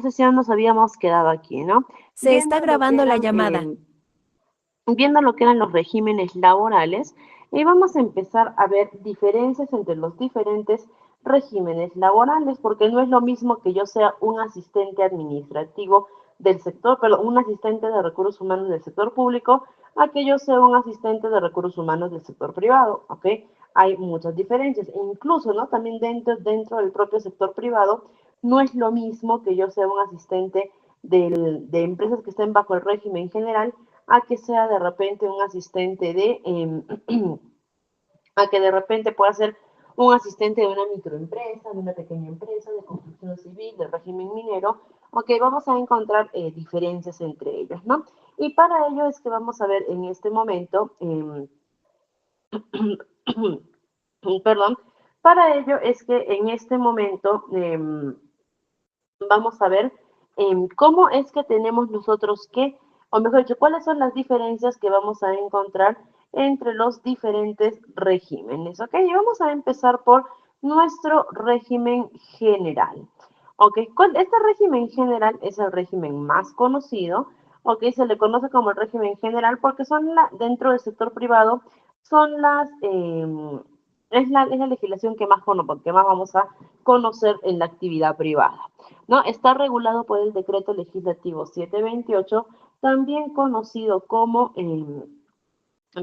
Sesión nos habíamos quedado aquí, ¿no? Se está Viendo lo que grabando la eran, llamada. viendo lo que eran los regímenes laborales, y vamos a empezar a ver diferencias entre los diferentes regímenes laborales, porque no es lo mismo que yo sea un asistente administrativo del sector, pero un asistente de recursos humanos del sector público, a que yo sea un asistente de recursos humanos del sector privado, ¿ok? Hay muchas diferencias, e incluso, ¿no? También dentro del propio sector privado, no es lo mismo que yo sea un asistente de empresas que estén bajo el régimen general a que sea de repente un asistente a que de repente pueda ser un asistente de una microempresa, de una pequeña empresa, de construcción civil, de régimen minero. Ok, vamos a encontrar diferencias entre ellos, ¿no? Y para ello es que vamos a ver en este momento, perdón, para ello es que en este momento vamos a ver cómo es que tenemos nosotros que, o mejor dicho, cuáles son las diferencias que vamos a encontrar entre los diferentes regímenes, ¿ok? Y vamos a empezar por nuestro régimen general, ¿ok? Este régimen general es el régimen más conocido, ¿ok? Se le conoce como el régimen general porque dentro del sector privado son es la legislación que más vamos a conocer en la actividad privada. ¿No? Está regulado por el Decreto Legislativo 728, también conocido como,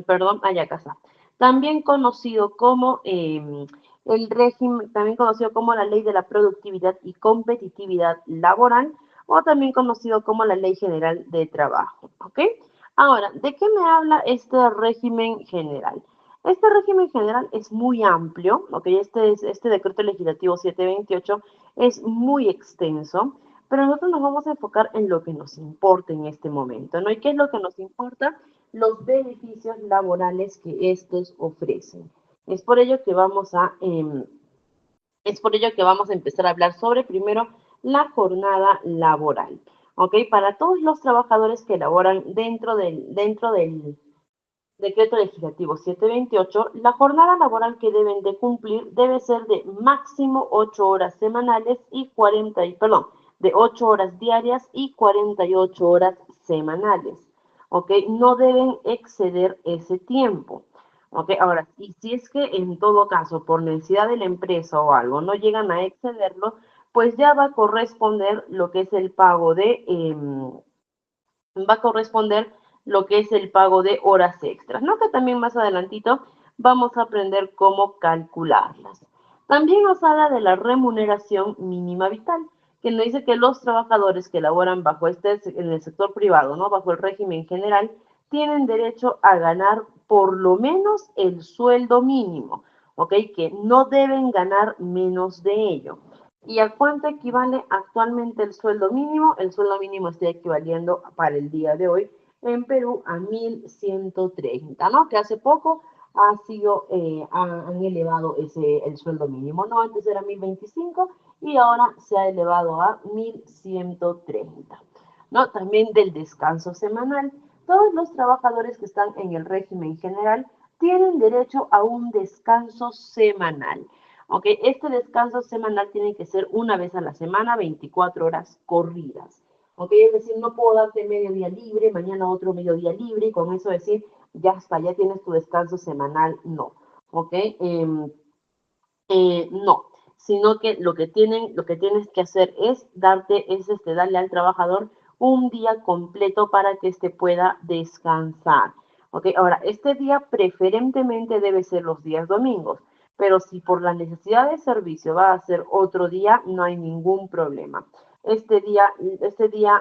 perdón, acá está, también conocido como el régimen, también conocido como la Ley de la Productividad y Competitividad Laboral, o también conocido como la Ley General de Trabajo, ¿ok? Ahora, ¿de qué me habla este régimen general? Este régimen general es muy amplio, ¿ok? Este decreto legislativo 728 es muy extenso, pero nosotros nos vamos a enfocar en lo que nos importa en este momento, ¿no? ¿Y qué es lo que nos importa? Los beneficios laborales que estos ofrecen. Es por ello que vamos a, es por ello que vamos a empezar a hablar sobre primero la jornada laboral. ¿Ok? Para todos los trabajadores que laboran dentro del Decreto Legislativo 728, la jornada laboral que deben de cumplir debe ser de máximo 8 horas semanales y 40, perdón, de 8 horas diarias y 48 horas semanales. ¿Ok? No deben exceder ese tiempo. ¿Ok? Ahora, y si es que en todo caso, por necesidad de la empresa o algo, no llegan a excederlo, pues ya va a corresponder lo que es el pago va a corresponder lo que es el pago de horas extras, ¿no? Que también más adelantito vamos a aprender cómo calcularlas. También nos habla de la remuneración mínima vital, que nos dice que los trabajadores que laboran en el sector privado, ¿no? Bajo el régimen general, tienen derecho a ganar por lo menos el sueldo mínimo, ¿ok? Que no deben ganar menos de ello. ¿Y a cuánto equivale actualmente el sueldo mínimo? El sueldo mínimo está equivaliendo para el día de hoy en Perú a 1.130, ¿no? Que hace poco han elevado el sueldo mínimo, ¿no? Antes era 1.025 y ahora se ha elevado a 1.130, ¿no? También del descanso semanal. Todos los trabajadores que están en el régimen general tienen derecho a un descanso semanal. ¿Ok? Este descanso semanal tiene que ser una vez a la semana, 24 horas corridas. ¿Ok? Es decir, no puedo darte medio día libre, mañana otro mediodía libre y con eso decir, ya está, ya tienes tu descanso semanal. No. ¿Ok? No, sino que lo que tienes que hacer es darle al trabajador un día completo para que éste pueda descansar. ¿Ok? Ahora, este día preferentemente debe ser los días domingos, pero si por la necesidad de servicio va a ser otro día, no hay ningún problema. Este día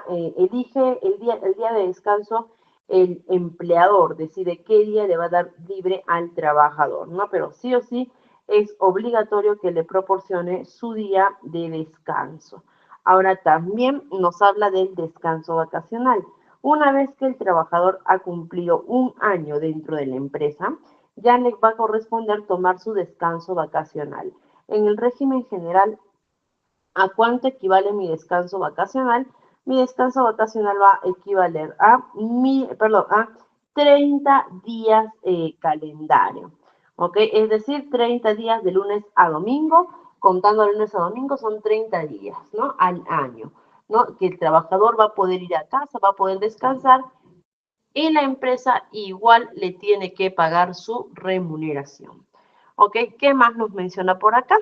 elige el día de descanso, el empleador decide qué día le va a dar libre al trabajador, ¿no? Pero sí o sí es obligatorio que le proporcione su día de descanso. Ahora también nos habla del descanso vacacional. Una vez que el trabajador ha cumplido un año dentro de la empresa, ya le va a corresponder tomar su descanso vacacional. En el régimen general, ¿a cuánto equivale mi descanso vacacional? Mi descanso vacacional va a equivaler a 30 días calendario. ¿Ok? Es decir, 30 días de lunes a domingo, contando de lunes a domingo son 30 días, ¿no? Al año. ¿no? Que el trabajador va a poder ir a casa, va a poder descansar y la empresa igual le tiene que pagar su remuneración. ¿Ok? ¿Qué más nos menciona por acá?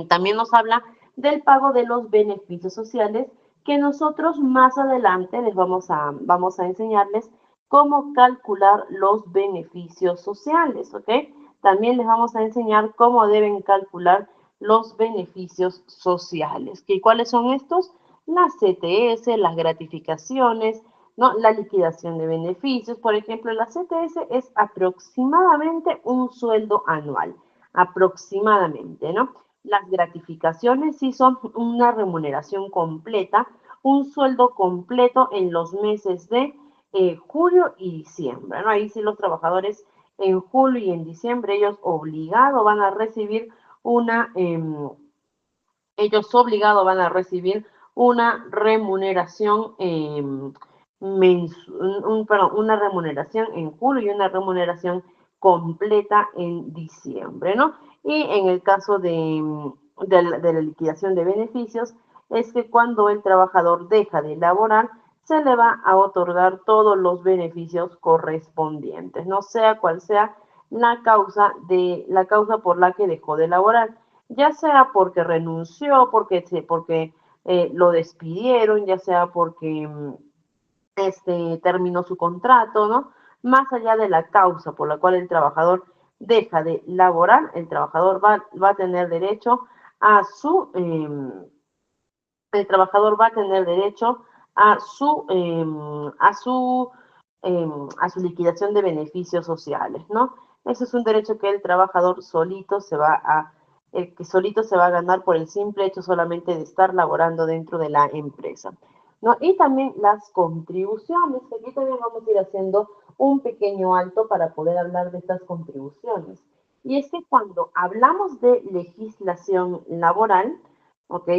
También nos habla del pago de los beneficios sociales que nosotros más adelante les vamos a enseñarles cómo calcular los beneficios sociales, ¿ok? También les vamos a enseñar cómo deben calcular los beneficios sociales. ¿Cuáles son estos? Las CTS, las gratificaciones, ¿no? La liquidación de beneficios. Por ejemplo, la CTS es aproximadamente un sueldo anual, aproximadamente, ¿no? Las gratificaciones sí son una remuneración completa, un sueldo completo en los meses de julio y diciembre, ¿no? Ahí sí los trabajadores en julio y en diciembre, ellos van a recibir una, remuneración una remuneración en julio y una remuneración completa en diciembre, ¿no? Y en el caso de la liquidación de beneficios, es que cuando el trabajador deja de laborar, se le va a otorgar todos los beneficios correspondientes, no sea cual sea la causa por la que dejó de laborar, ya sea porque renunció, porque lo despidieron, ya sea porque terminó su contrato, ¿no? Más allá de la causa por la cual el trabajador deja de laborar, el trabajador va a tener derecho a su, el trabajador va a tener derecho a su, a su liquidación de beneficios sociales, ¿no? Ese es un derecho que el trabajador que solito se va a ganar por el simple hecho solamente de estar laborando dentro de la empresa, ¿no? Y también las contribuciones, que aquí también vamos a ir haciendo un pequeño alto para poder hablar de estas contribuciones. Y es que cuando hablamos de legislación laboral, ¿ok?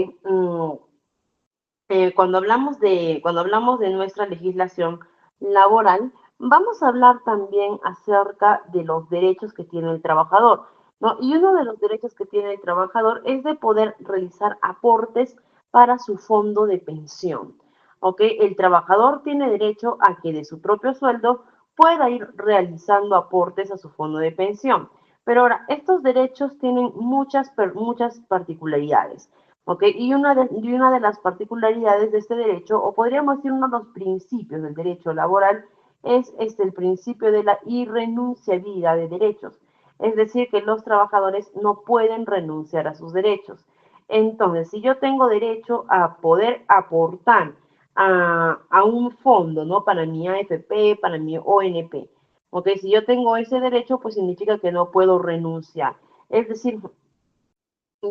Cuando hablamos de nuestra legislación laboral, vamos a hablar también acerca de los derechos que tiene el trabajador, ¿no? Y uno de los derechos que tiene el trabajador es de poder realizar aportes para su fondo de pensión, ¿ok? El trabajador tiene derecho a que de su propio sueldo pueda ir realizando aportes a su fondo de pensión. Pero ahora, estos derechos tienen muchas particularidades. ¿Ok? Y una de las particularidades de este derecho, o podríamos decir uno de los principios del derecho laboral, es el principio de la irrenunciabilidad de derechos. Es decir, que los trabajadores no pueden renunciar a sus derechos. Entonces, si yo tengo derecho a poder aportar a un fondo, ¿no? Para mi AFP, para mi ONP. ¿Ok? Si yo tengo ese derecho, pues significa que no puedo renunciar. Es decir,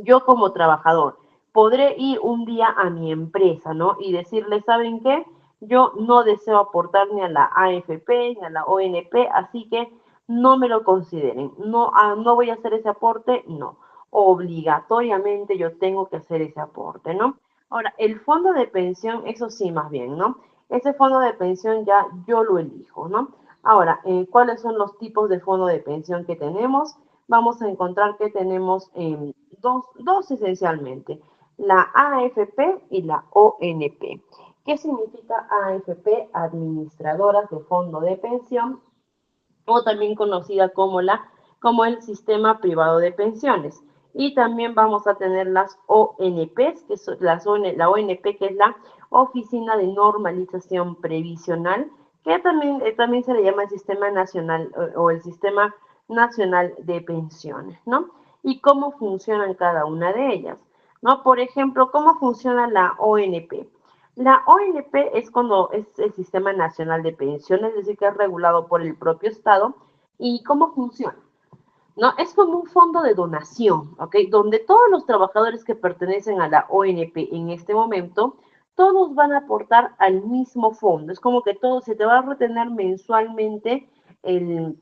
yo como trabajador podré ir un día a mi empresa, ¿no? Y decirle, ¿saben qué? Yo no deseo aportar ni a la AFP ni a la ONP, así que no me lo consideren. No, no voy a hacer ese aporte, no. Obligatoriamente yo tengo que hacer ese aporte, ¿no? Ahora, el fondo de pensión, eso sí, más bien, ¿no? Ese fondo de pensión ya yo lo elijo, ¿no? Ahora, ¿cuáles son los tipos de fondo de pensión que tenemos? Vamos a encontrar que tenemos dos esencialmente, la AFP y la ONP. ¿Qué significa AFP? Administradoras de fondo de pensión, o también conocida como el sistema privado de pensiones. Y también vamos a tener las ONPs, que son la ONP, que es la Oficina de Normalización Previsional, que también se le llama el Sistema Nacional o el Sistema Nacional de Pensiones, ¿no? Y cómo funcionan cada una de ellas, ¿no? Por ejemplo, ¿cómo funciona la ONP? La ONP es el Sistema Nacional de Pensiones, es decir, que es regulado por el propio Estado. ¿Y cómo funciona? ¿No? Es como un fondo de donación, ¿ok? Donde todos los trabajadores que pertenecen a la ONP en este momento, todos van a aportar al mismo fondo. Es como que todo se te va a retener mensualmente el,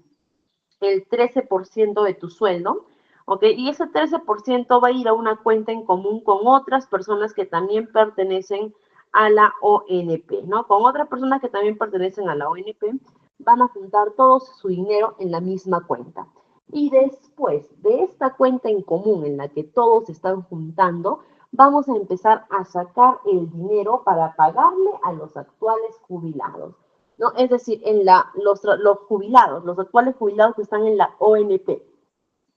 el 13% de tu sueldo, ¿ok? Y ese 13% va a ir a una cuenta en común con otras personas que también pertenecen a la ONP, ¿no? Con otras personas que también pertenecen a la ONP, van a juntar todo su dinero en la misma cuenta. Y después de esta cuenta en común en la que todos están juntando, vamos a empezar a sacar el dinero para pagarle a los actuales jubilados, ¿no? Es decir, los jubilados, los actuales jubilados que están en la ONP,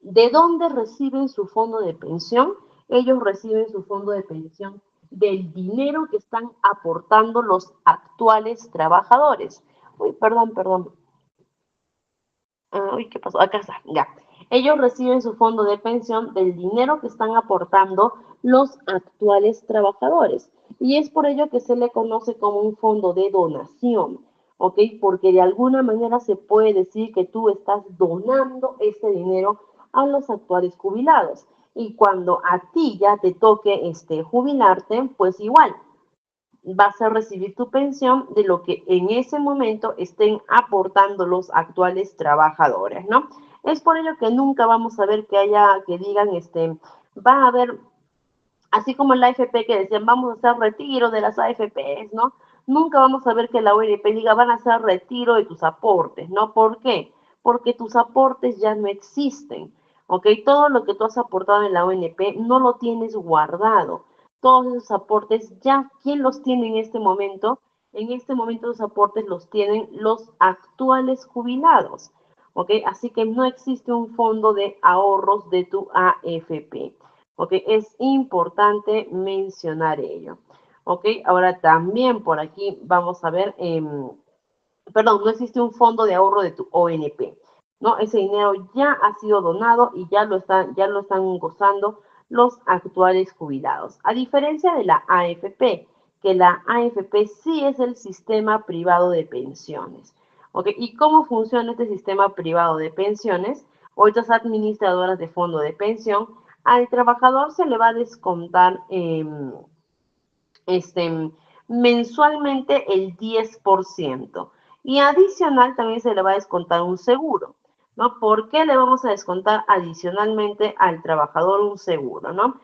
¿de dónde reciben su fondo de pensión? Ellos reciben su fondo de pensión del dinero que están aportando los actuales trabajadores. Uy, perdón. Uy, ¿qué pasó? Acá está, ya. Ellos reciben su fondo de pensión del dinero que están aportando los actuales trabajadores. Y es por ello que se le conoce como un fondo de donación, ¿ok? Porque de alguna manera se puede decir que tú estás donando ese dinero a los actuales jubilados. Y cuando a ti ya te toque jubilarte, pues igual, vas a recibir tu pensión de lo que en ese momento estén aportando los actuales trabajadores, ¿no? Es por ello que nunca vamos a ver que haya, que digan, va a haber, así como en la AFP que decían, vamos a hacer retiro de las AFPs, ¿no? Nunca vamos a ver que la ONP diga, van a hacer retiro de tus aportes, ¿no? ¿Por qué? Porque tus aportes ya no existen, ¿ok? Todo lo que tú has aportado en la ONP no lo tienes guardado. Todos esos aportes, ya, ¿quién los tiene en este momento? En este momento los aportes los tienen los actuales jubilados, ¿ok? Así que no existe un fondo de ahorros de tu AFP. ¿Ok? Es importante mencionar ello. ¿Ok? Ahora también por aquí vamos a ver, perdón, no existe un fondo de ahorro de tu ONP, ¿no? Ese dinero ya ha sido donado y ya lo están gozando los actuales jubilados. A diferencia de la AFP, que la AFP sí es el sistema privado de pensiones. ¿Ok? ¿Y cómo funciona este sistema privado de pensiones? O estas administradoras de fondo de pensión, al trabajador se le va a descontar mensualmente el 10%. Y adicional también se le va a descontar un seguro, ¿no? ¿Por qué le vamos a descontar adicionalmente al trabajador un seguro, ¿no?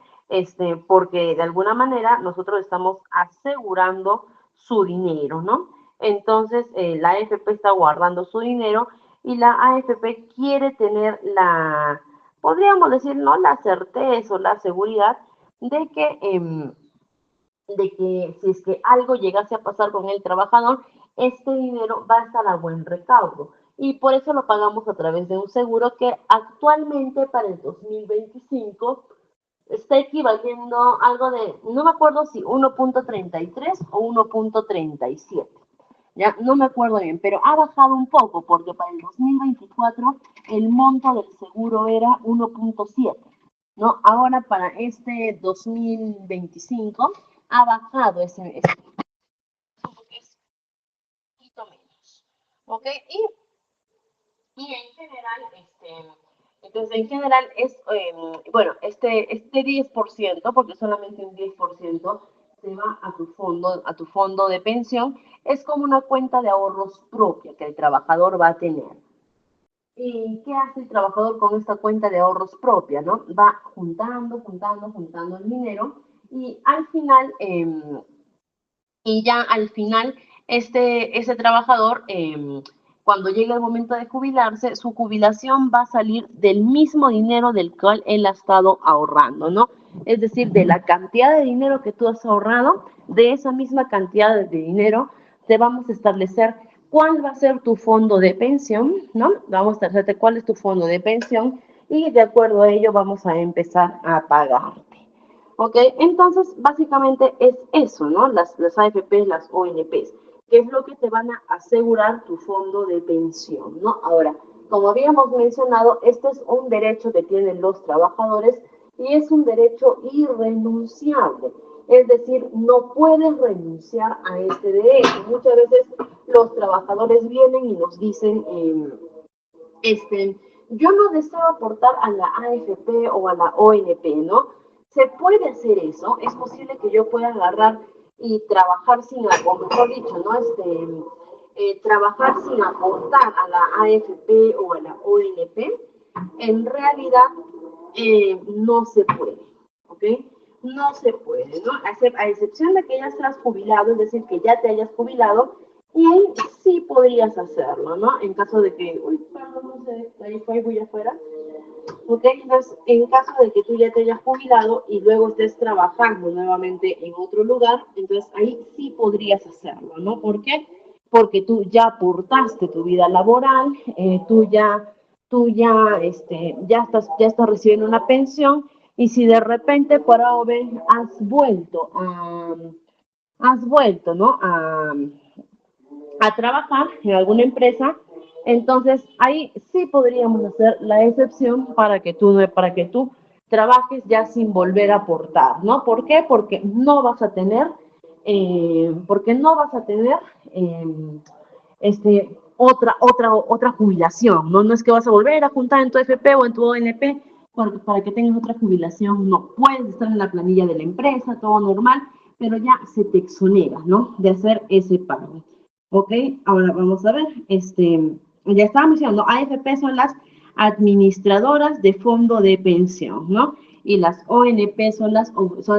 Porque de alguna manera nosotros estamos asegurando su dinero, ¿no? Entonces, la AFP está guardando su dinero y la AFP quiere tener podríamos decir, ¿no? La certeza o la seguridad de que si es que algo llegase a pasar con el trabajador, este dinero va a estar a buen recaudo. Y por eso lo pagamos a través de un seguro que actualmente para el 2025 está equivaliendo algo de, no me acuerdo si 1.33 o 1.37. Ya no me acuerdo bien, pero ha bajado un poco porque para el 2024 el monto del seguro era 1.7, ¿no? Ahora para este 2025 ha bajado ese es un poquito menos, ¿ok? Y en general, entonces en general es, bueno, este 10%, porque solamente un 10% se va a tu fondo de pensión, es como una cuenta de ahorros propia que el trabajador va a tener. ¿Y qué hace el trabajador con esta cuenta de ahorros propia, no? Va juntando el dinero y al final, ese trabajador, cuando llegue el momento de jubilarse, su jubilación va a salir del mismo dinero del cual él ha estado ahorrando, ¿no? Es decir, de la cantidad de dinero que tú has ahorrado, de esa misma cantidad de dinero, te vamos a establecer cuál va a ser tu fondo de pensión, ¿no? Vamos a establecerte cuál es tu fondo de pensión y de acuerdo a ello vamos a empezar a pagarte. ¿Ok? Entonces, básicamente es eso, ¿no? Las AFPs, las ONPs, que es lo que te van a asegurar tu fondo de pensión, ¿no? Ahora, como habíamos mencionado, este es un derecho que tienen los trabajadores y es un derecho irrenunciable. Es decir, no puedes renunciar a este derecho. Muchas veces los trabajadores vienen y nos dicen, yo no deseo aportar a la AFP o a la ONP, ¿no? Se puede hacer eso, es posible que yo pueda agarrar y trabajar sin, o mejor dicho, ¿no? Trabajar sin aportar a la AFP o a la ONP, en realidad no se puede, ¿ok? No se puede, ¿no? A excepción de que ya estás jubilado, es decir, que ya te hayas jubilado, y ahí sí podrías hacerlo, ¿no? En caso de que, uy, perdón, no sé, ahí fue, voy afuera. ¿Ok? Entonces, en caso de que tú ya te hayas jubilado y luego estés trabajando nuevamente en otro lugar, entonces ahí sí podrías hacerlo, ¿no? ¿Por qué? Porque tú ya aportaste tu vida laboral, ya estás recibiendo una pensión y si de repente por ahora has vuelto, ¿no? A trabajar en alguna empresa, entonces ahí sí podríamos hacer la excepción para que tú trabajes ya sin volver a aportar, ¿no? ¿Por qué? Porque no vas a tener otra jubilación, ¿no? No es que vas a volver a juntar en tu FP o en tu ONP para que tengas otra jubilación, no, puedes estar en la planilla de la empresa, todo normal, pero ya se te exonera, ¿no? De hacer ese pago. Ok, ahora vamos a ver, ya estábamos diciendo, AFP son las administradoras de fondo de pensión, ¿no? Y las ONP son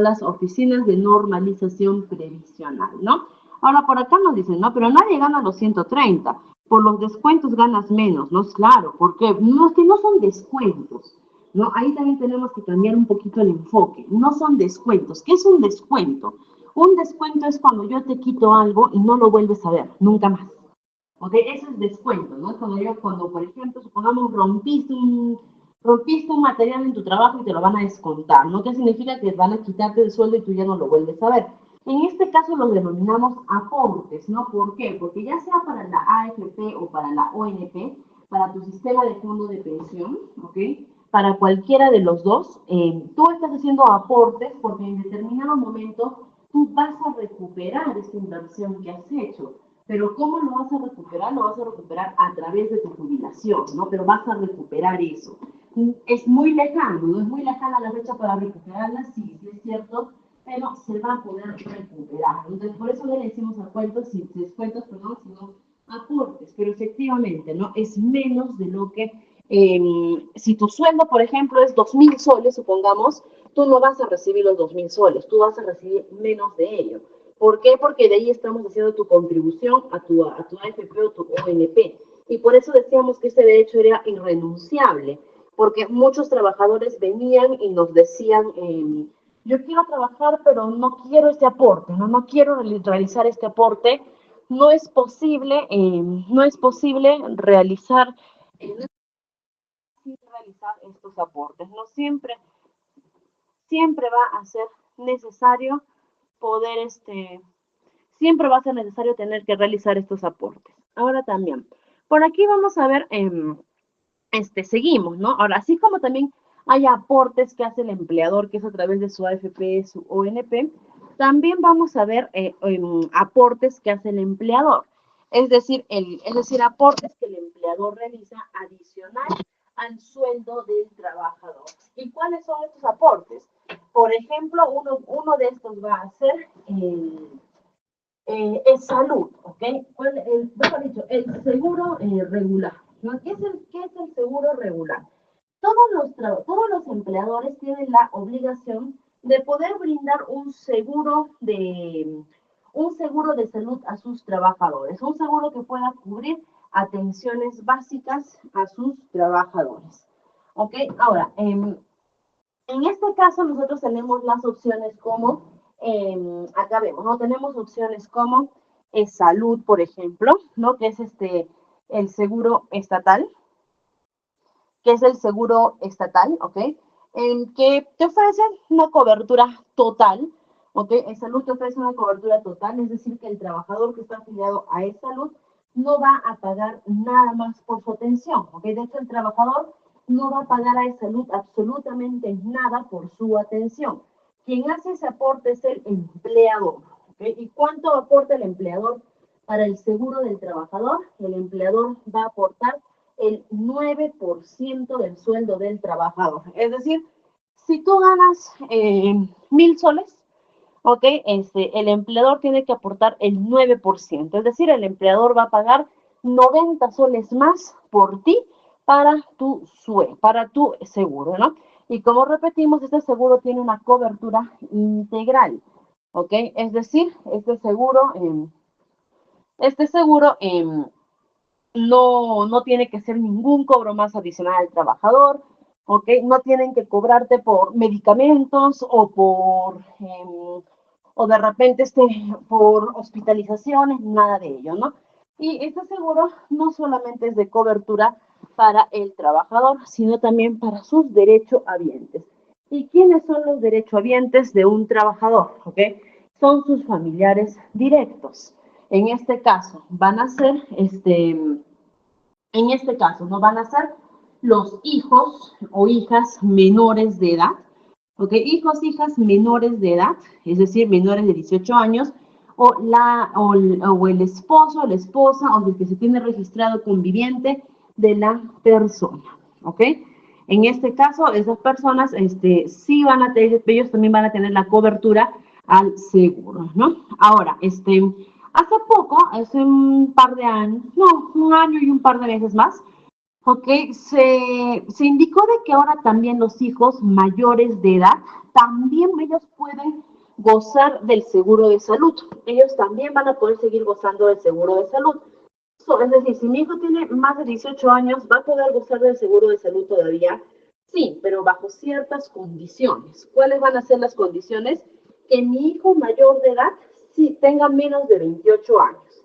las oficinas de normalización previsional, ¿no? Ahora por acá nos dicen, no, pero nadie gana los 130, por los descuentos ganas menos, ¿no? Claro, porque no, es que no son descuentos, ¿no? Ahí también tenemos que cambiar un poquito el enfoque, no son descuentos. ¿Qué es un descuento? Un descuento es cuando yo te quito algo y no lo vuelves a ver, nunca más. ¿Ok? Eso es descuento, ¿no? Es cuando, por ejemplo, supongamos rompiste un material en tu trabajo y te lo van a descontar, ¿no? ¿Qué significa? Que van a quitarte el sueldo y tú ya no lo vuelves a ver. En este caso los denominamos aportes, ¿no? ¿Por qué? Porque ya sea para la AFP o para la ONP, para tu sistema de fondo de pensión, ¿ok? Para cualquiera de los dos, tú estás haciendo aportes porque en determinado momento tú vas a recuperar esta inversión que has hecho. Pero ¿cómo lo vas a recuperar? Lo vas a recuperar a través de tu jubilación, ¿no? Pero vas a recuperar eso. Es muy lejano, ¿no? Es muy lejana la fecha para recuperarla, sí, sí es cierto, pero se va a poder recuperar. Entonces, por eso no le decimos descuentos, perdón, sino aportes. Pero efectivamente, ¿no? Es menos de lo que, si tu sueldo, por ejemplo, es 2.000 soles, supongamos, tú no vas a recibir los 2.000 soles, tú vas a recibir menos de ello. ¿Por qué? Porque de ahí estamos haciendo tu contribución a tu AFP o tu ONP. Y por eso decíamos que este derecho era irrenunciable, porque muchos trabajadores venían y nos decían, yo quiero trabajar, pero no quiero este aporte, no quiero realizar este aporte. No es posible realizar estos aportes. No siempre va a ser necesario poder siempre va a ser necesario tener que realizar estos aportes. Ahora también, por aquí vamos a ver, seguimos, ¿no? Ahora, así como también hay aportes que hace el empleador, que es a través de su AFP, su ONP, también vamos a ver aportes que hace el empleador. Es decir, aportes que el empleador realiza adicional al sueldo del trabajador. ¿Y cuáles son estos aportes? Por ejemplo, uno de estos va a ser es salud, ¿ok? Mejor dicho, el seguro regular, ¿no? ¿Qué es el seguro regular? Todos los empleadores tienen la obligación de poder brindar un seguro de salud a sus trabajadores, un seguro que pueda cubrir atenciones básicas a sus trabajadores. ¿Ok? Ahora, en este caso nosotros tenemos las opciones como, acá vemos, ¿no? Tenemos opciones como salud, por ejemplo, ¿no? Que es el seguro estatal, ¿ok? Que te ofrece una cobertura total, ¿ok? El salud te ofrece una cobertura total, es decir, que el trabajador que está afiliado a salud no va a pagar nada más por su atención, ¿ok? De hecho, el trabajador no va a pagar a salud absolutamente nada por su atención. Quien hace ese aporte es el empleador, ¿ok? ¿Y cuánto aporta el empleador para el seguro del trabajador? El empleador va a aportar el 9% del sueldo del trabajador. Es decir, si tú ganas 1.000 soles, ¿ok? El empleador tiene que aportar el 9%. Es decir, el empleador va a pagar 90 soles más por ti para tu seguro, ¿no? Y como repetimos, este seguro tiene una cobertura integral, ¿ok? Es decir, este seguro no tiene que ser ningún cobro más adicional al trabajador, ¿ok? No tienen que cobrarte por medicamentos o de repente por hospitalizaciones, nada de ello, ¿no? Y este seguro no solamente es de cobertura para el trabajador, sino también para sus derechohabientes. ¿Y quiénes son los derechohabientes de un trabajador? ¿Ok? Son sus familiares directos. En este caso, no van a ser los hijos o hijas menores de edad, ¿ok? Hijos, hijas menores de edad, es decir, menores de 18 años, o el esposo, la esposa, o el que se tiene registrado conviviente de la persona, ¿ok? En este caso, esas personas sí van a tener, ellos también van a tener la cobertura al seguro, ¿no? Ahora, hace poco, hace un par de años, no, un año y un par de meses más, ok, se indicó de que ahora también los hijos mayores de edad, también ellos pueden gozar del seguro de salud. Ellos también van a poder seguir gozando del seguro de salud. Es decir, si mi hijo tiene más de 18 años, ¿va a poder gozar del seguro de salud todavía? Sí, pero bajo ciertas condiciones. ¿Cuáles van a ser las condiciones? Que mi hijo mayor de edad sí tenga menos de 28 años.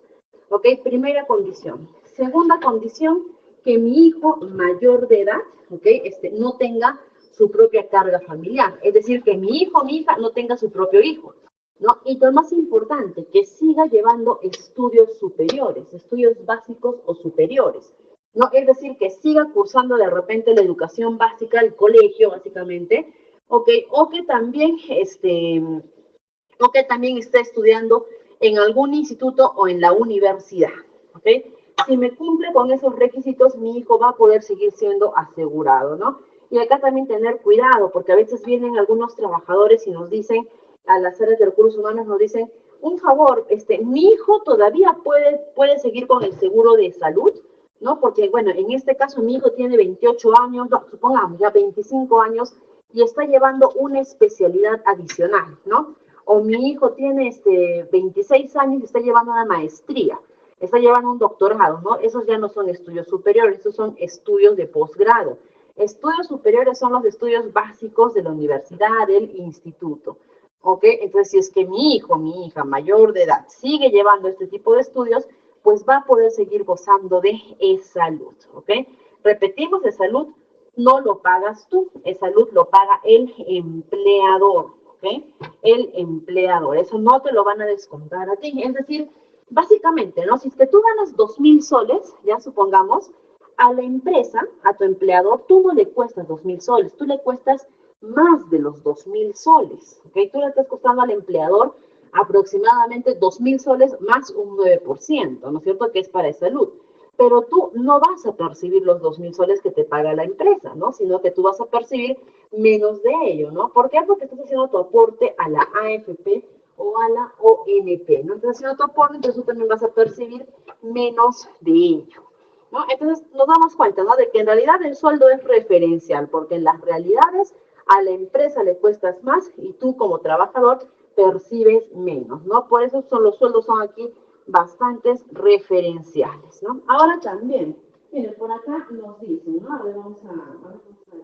¿Ok? Primera condición. Segunda condición, que mi hijo mayor de edad, ¿ok? No tenga su propia carga familiar. Es decir, que mi hijo o mi hija no tenga su propio hijo, ¿no? Y lo más importante, que siga llevando estudios superiores, estudios básicos o superiores, ¿no? Es decir, que siga cursando de repente la educación básica, el colegio, básicamente, ¿ok? O que también esté estudiando en algún instituto o en la universidad, ¿ok? Si me cumple con esos requisitos, mi hijo va a poder seguir siendo asegurado, ¿no? Y acá también tener cuidado, porque a veces vienen algunos trabajadores y nos dicen, a las áreas de recursos humanos nos dicen, un favor, mi hijo todavía puede seguir con el seguro de salud, ¿no? Porque, bueno, en este caso mi hijo tiene 28 años, no, supongamos ya 25 años, y está llevando una especialidad adicional, ¿no? O mi hijo tiene 26 años y está llevando una maestría, está llevando un doctorado, ¿no? Esos ya no son estudios superiores, esos son estudios de posgrado. Estudios superiores son los estudios básicos de la universidad, del instituto, ¿ok? Entonces, si es que mi hijo, mi hija mayor de edad sigue llevando este tipo de estudios, pues va a poder seguir gozando de salud, ¿ok? Repetimos, de salud no lo pagas tú, de salud lo paga el empleador, ¿ok? El empleador, eso no te lo van a descontar a ti, es decir, básicamente, ¿no? Si es que tú ganas 2,000 soles, ya supongamos, a la empresa, a tu empleador, tú no le cuestas 2,000 soles, tú le cuestas más de los 2,000 soles, ¿ok? Tú le estás costando al empleador aproximadamente 2,000 soles más un 9%, ¿no es cierto? Que es para salud. Pero tú no vas a percibir los 2,000 soles que te paga la empresa, ¿no? Sino que tú vas a percibir menos de ello, ¿no? ¿Por qué? Porque estás haciendo tu aporte a la AFP o a la ONP, ¿no? Entonces, haciendo tu aporte, entonces tú también vas a percibir menos de ello, ¿no? Entonces, nos damos cuenta, ¿no? De que en realidad el sueldo es referencial, porque en las realidades a la empresa le cuestas más y tú como trabajador percibes menos, ¿no? Por eso los sueldos son aquí bastantes referenciales, ¿no? Ahora también, miren, por acá nos dicen, ¿no? A ver, vamos a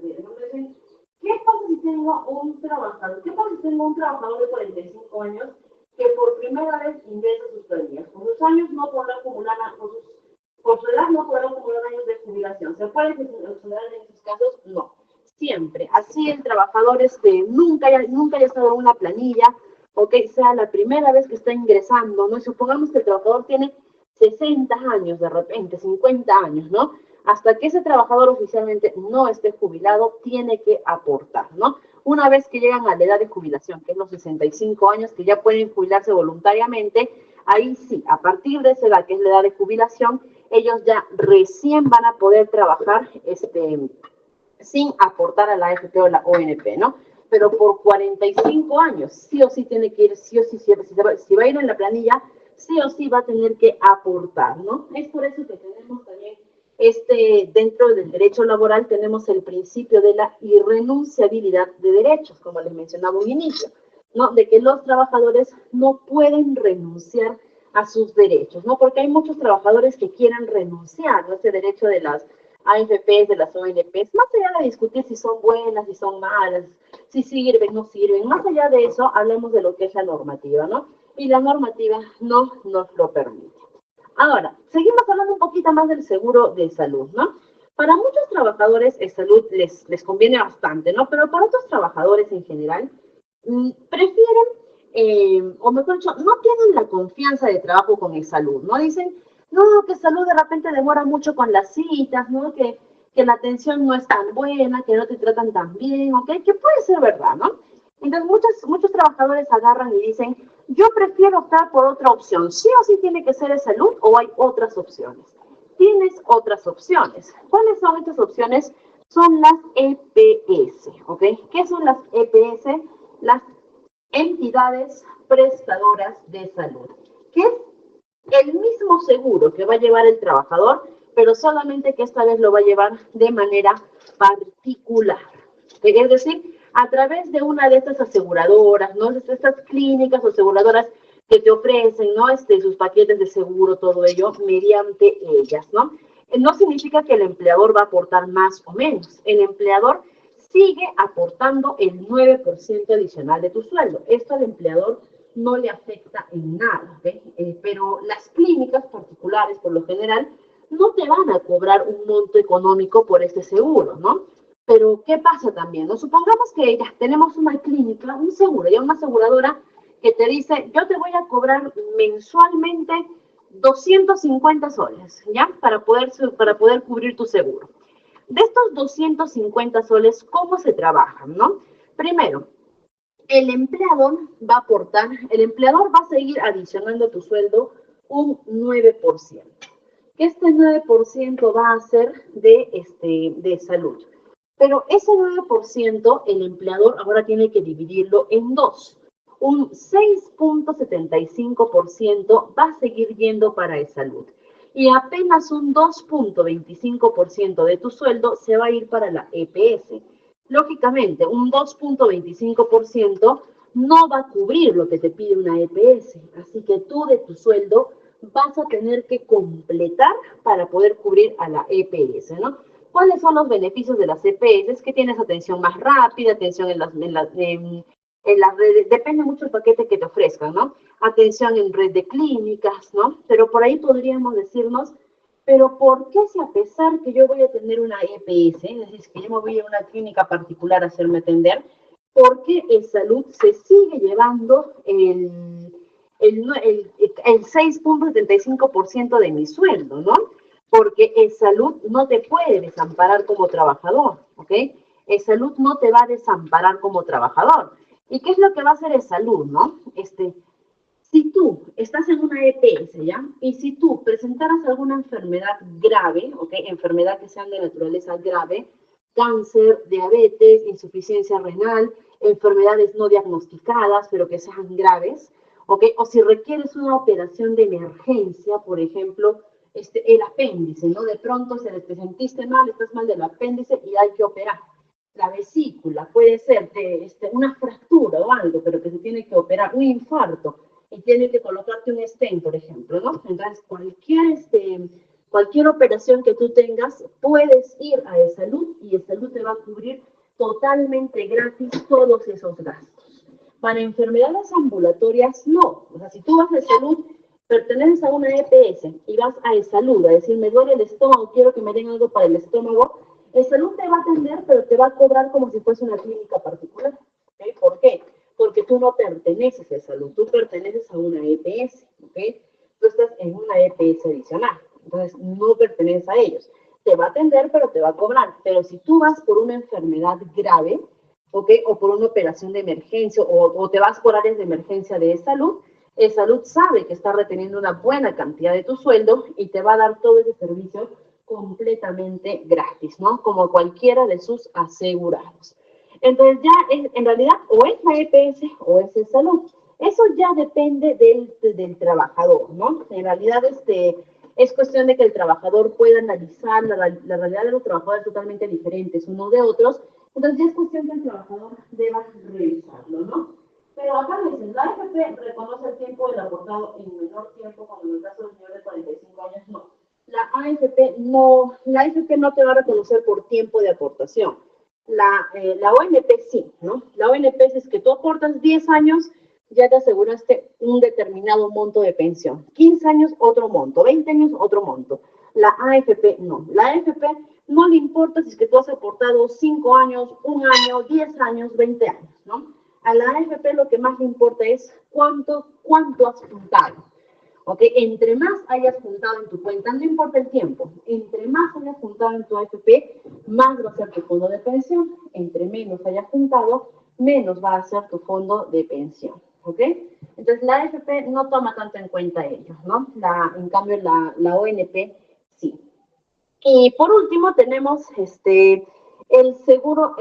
ver, nos dicen, ¿qué pasa si tengo un trabajador? ¿Qué pasa si tengo un trabajador de 45 años que por primera vez ingresa sus planillas? Por sus años no podrá acumular, por su edad no podrá acumular años de jubilación. ¿Se puede considerar en estos casos? No. Siempre. Así el trabajador nunca haya estado en una planilla, ok, sea la primera vez que está ingresando, ¿no? Y supongamos que el trabajador tiene 60 años de repente, 50 años, ¿no? Hasta que ese trabajador oficialmente no esté jubilado, tiene que aportar, ¿no? Una vez que llegan a la edad de jubilación, que es los 65 años, que ya pueden jubilarse voluntariamente, ahí sí, a partir de esa edad, que es la edad de jubilación, ellos ya recién van a poder trabajar sin aportar a la AFP o la ONP, ¿no? Pero por 45 años, sí o sí tiene que ir, sí o sí, si va a ir en la planilla, sí o sí va a tener que aportar, ¿no? Es por eso que tenemos también dentro del derecho laboral tenemos el principio de la irrenunciabilidad de derechos, como les mencionaba un inicio, ¿no? De que los trabajadores no pueden renunciar a sus derechos, ¿no? Porque hay muchos trabajadores que quieren renunciar a ese derecho AFPs, de las ONPs, más allá de discutir si son buenas, si son malas, si sirven, no sirven, más allá de eso, hablemos de lo que es la normativa, ¿no? Y la normativa no nos lo permite. Ahora, seguimos hablando un poquito más del seguro de salud, ¿no? Para muchos trabajadores el salud les conviene bastante, ¿no? Pero para otros trabajadores en general, prefieren, o mejor dicho, no tienen la confianza de trabajo con el salud, ¿no? Dicen, no, que salud de repente demora mucho con las citas, ¿no? Que la atención no es tan buena, que no te tratan tan bien, ¿ok? Que puede ser verdad, ¿no? Entonces muchos trabajadores agarran y dicen, yo prefiero optar por otra opción, sí o sí tiene que ser de salud o hay otras opciones. Tienes otras opciones. ¿Cuáles son estas opciones? Son las EPS, ¿ok? ¿Qué son las EPS? Las entidades prestadoras de salud, que es el mismo seguro que va a llevar el trabajador, pero solamente que esta vez lo va a llevar de manera particular. Es decir, a través de una de estas aseguradoras, ¿no? Estas clínicas o aseguradoras que te ofrecen, ¿no? Sus paquetes de seguro, todo ello, mediante ellas, ¿no? No significa que el empleador va a aportar más o menos. El empleador sigue aportando el 9% adicional de tu sueldo. Esto al empleador no le afecta en nada, ¿okay? Pero las clínicas particulares, por lo general, no te van a cobrar un monto económico por este seguro, ¿no? Pero, ¿qué pasa también? ¿No? Supongamos que ya tenemos una clínica, un seguro, ya una aseguradora que te dice, yo te voy a cobrar mensualmente 250 soles, ¿ya? Para poder cubrir tu seguro. De estos 250 soles, ¿cómo se trabajan, no? Primero, el empleador va a aportar, el empleador va a seguir adicionando a tu sueldo un 9%. Este 9% va a ser de salud. Pero ese 9% el empleador ahora tiene que dividirlo en dos. Un 6.75% va a seguir yendo para el salud. Y apenas un 2.25% de tu sueldo se va a ir para la EPS. Lógicamente, un 2.25% no va a cubrir lo que te pide una EPS. Así que tú de tu sueldo vas a tener que completar para poder cubrir a la EPS, ¿no? ¿Cuáles son los beneficios de las EPS? Es que tienes atención más rápida, atención en las redes, depende mucho del paquete que te ofrezcan, ¿no? Atención en red de clínicas, ¿no? Pero por ahí podríamos decirnos, pero ¿por qué si a pesar que yo voy a tener una EPS, es decir, que yo me voy a una clínica particular a hacerme atender, por qué en salud se sigue llevando el 6.75% de mi sueldo, ¿no? Porque el salud no te puede desamparar como trabajador, ¿ok? El salud no te va a desamparar como trabajador. ¿Y qué es lo que va a hacer el salud, no? Si tú estás en una EPS, ¿ya? Y si tú presentaras alguna enfermedad grave, ¿ok? Enfermedad que sea de naturaleza grave, cáncer, diabetes, insuficiencia renal, enfermedades no diagnosticadas, pero que sean graves, ¿ok? O si requieres una operación de emergencia, por ejemplo, el apéndice, ¿no? De pronto te sentiste mal, estás mal del apéndice y hay que operar. La vesícula puede ser una fractura o algo, pero que se tiene que operar, un infarto, y tiene que colocarte un stent, por ejemplo, ¿no? Entonces, cualquier operación que tú tengas, puedes ir a el salud y el salud te va a cubrir totalmente gratis todos esos gastos. Para enfermedades ambulatorias, no. O sea, si tú vas a salud, perteneces a una EPS y vas a salud a decir, me duele el estómago, quiero que me den algo para el estómago, el salud te va a atender, pero te va a cobrar como si fuese una clínica particular. ¿Okay? ¿Por qué? Porque tú no perteneces a salud, tú perteneces a una EPS, ¿ok? Tú estás en una EPS adicional, entonces no perteneces a ellos. Te va a atender, pero te va a cobrar. Pero si tú vas por una enfermedad grave, ¿ok? O por una operación de emergencia, o te vas por áreas de emergencia de salud, el salud sabe que está reteniendo una buena cantidad de tu sueldo y te va a dar todo ese servicio completamente gratis, ¿no? Como cualquiera de sus asegurados. Entonces ya en realidad o es la EPS o es el salud. Eso ya depende del trabajador, ¿no? En realidad es cuestión de que el trabajador pueda analizar la realidad de los trabajadores totalmente diferentes unos de otros. Entonces ya es cuestión que el trabajador deba revisarlo, ¿no? Pero acá me dicen, la AFP reconoce el tiempo del aportado en menor tiempo, cuando en el caso del señor de 45 años no. La la AFP no te va a reconocer por tiempo de aportación. La ONP sí, ¿no? La ONP si es que tú aportas 10 años, ya te aseguraste un determinado monto de pensión. 15 años, otro monto. 20 años, otro monto. La AFP no. La AFP no le importa si es que tú has aportado 5 años, 1 año, 10 años, 20 años, ¿no? A la AFP lo que más le importa es cuánto has juntado. ¿Ok? Entre más hayas juntado en tu cuenta, no importa el tiempo, entre más hayas juntado en tu AFP, más va a ser tu fondo de pensión. Entre menos hayas juntado, menos va a ser tu fondo de pensión. ¿Ok? Entonces, la AFP no toma tanto en cuenta ello, ¿no? En cambio, la ONP sí. Y por último, tenemos el seguro,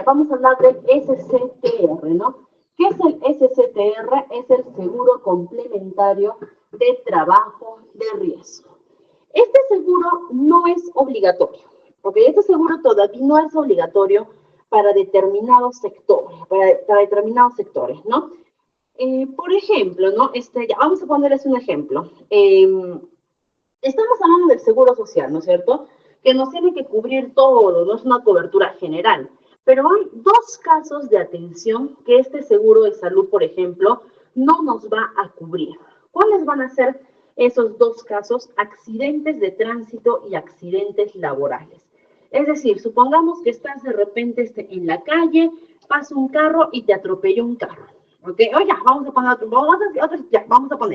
vamos a hablar del SCTR, ¿no? ¿Qué es el SCTR? Es el seguro complementario de trabajo de riesgo. Este seguro no es obligatorio, porque este seguro todavía no es obligatorio para determinados sectores, ¿no? Por ejemplo, ¿no? Vamos a ponerles un ejemplo. Estamos hablando del seguro social, ¿no es cierto? Que nos tiene que cubrir todo, no es una cobertura general. Pero hay dos casos de atención que este seguro de salud, por ejemplo, no nos va a cubrir. ¿Cuáles van a ser esos dos casos? Accidentes de tránsito y accidentes laborales. Es decir, supongamos que estás de repente en la calle, pasa un carro y te atropella un carro. ¿Ok? Oye, vamos a poner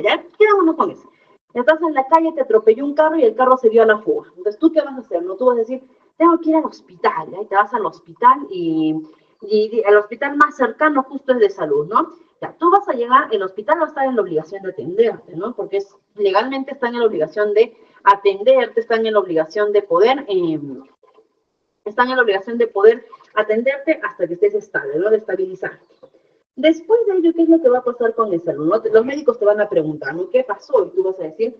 ya, quedémonos con eso. Estás en la calle, te atropelló un carro y el carro se dio a la fuga. Entonces, ¿tú qué vas a hacer? No, tú vas a decir, tengo que ir al hospital, ¿ya? Y te vas al hospital y el hospital más cercano justo es de salud, ¿no? Ya, tú vas a llegar, el hospital va a estar en la obligación de atenderte, ¿no? Porque legalmente están en la obligación de atenderte, están en la obligación de poder atenderte hasta que estés estable, ¿no? De estabilizarte. Después de ello, ¿qué es lo que va a pasar con el salud? ¿No? Los médicos te van a preguntar, ¿no? ¿Qué pasó? Y tú vas a decir,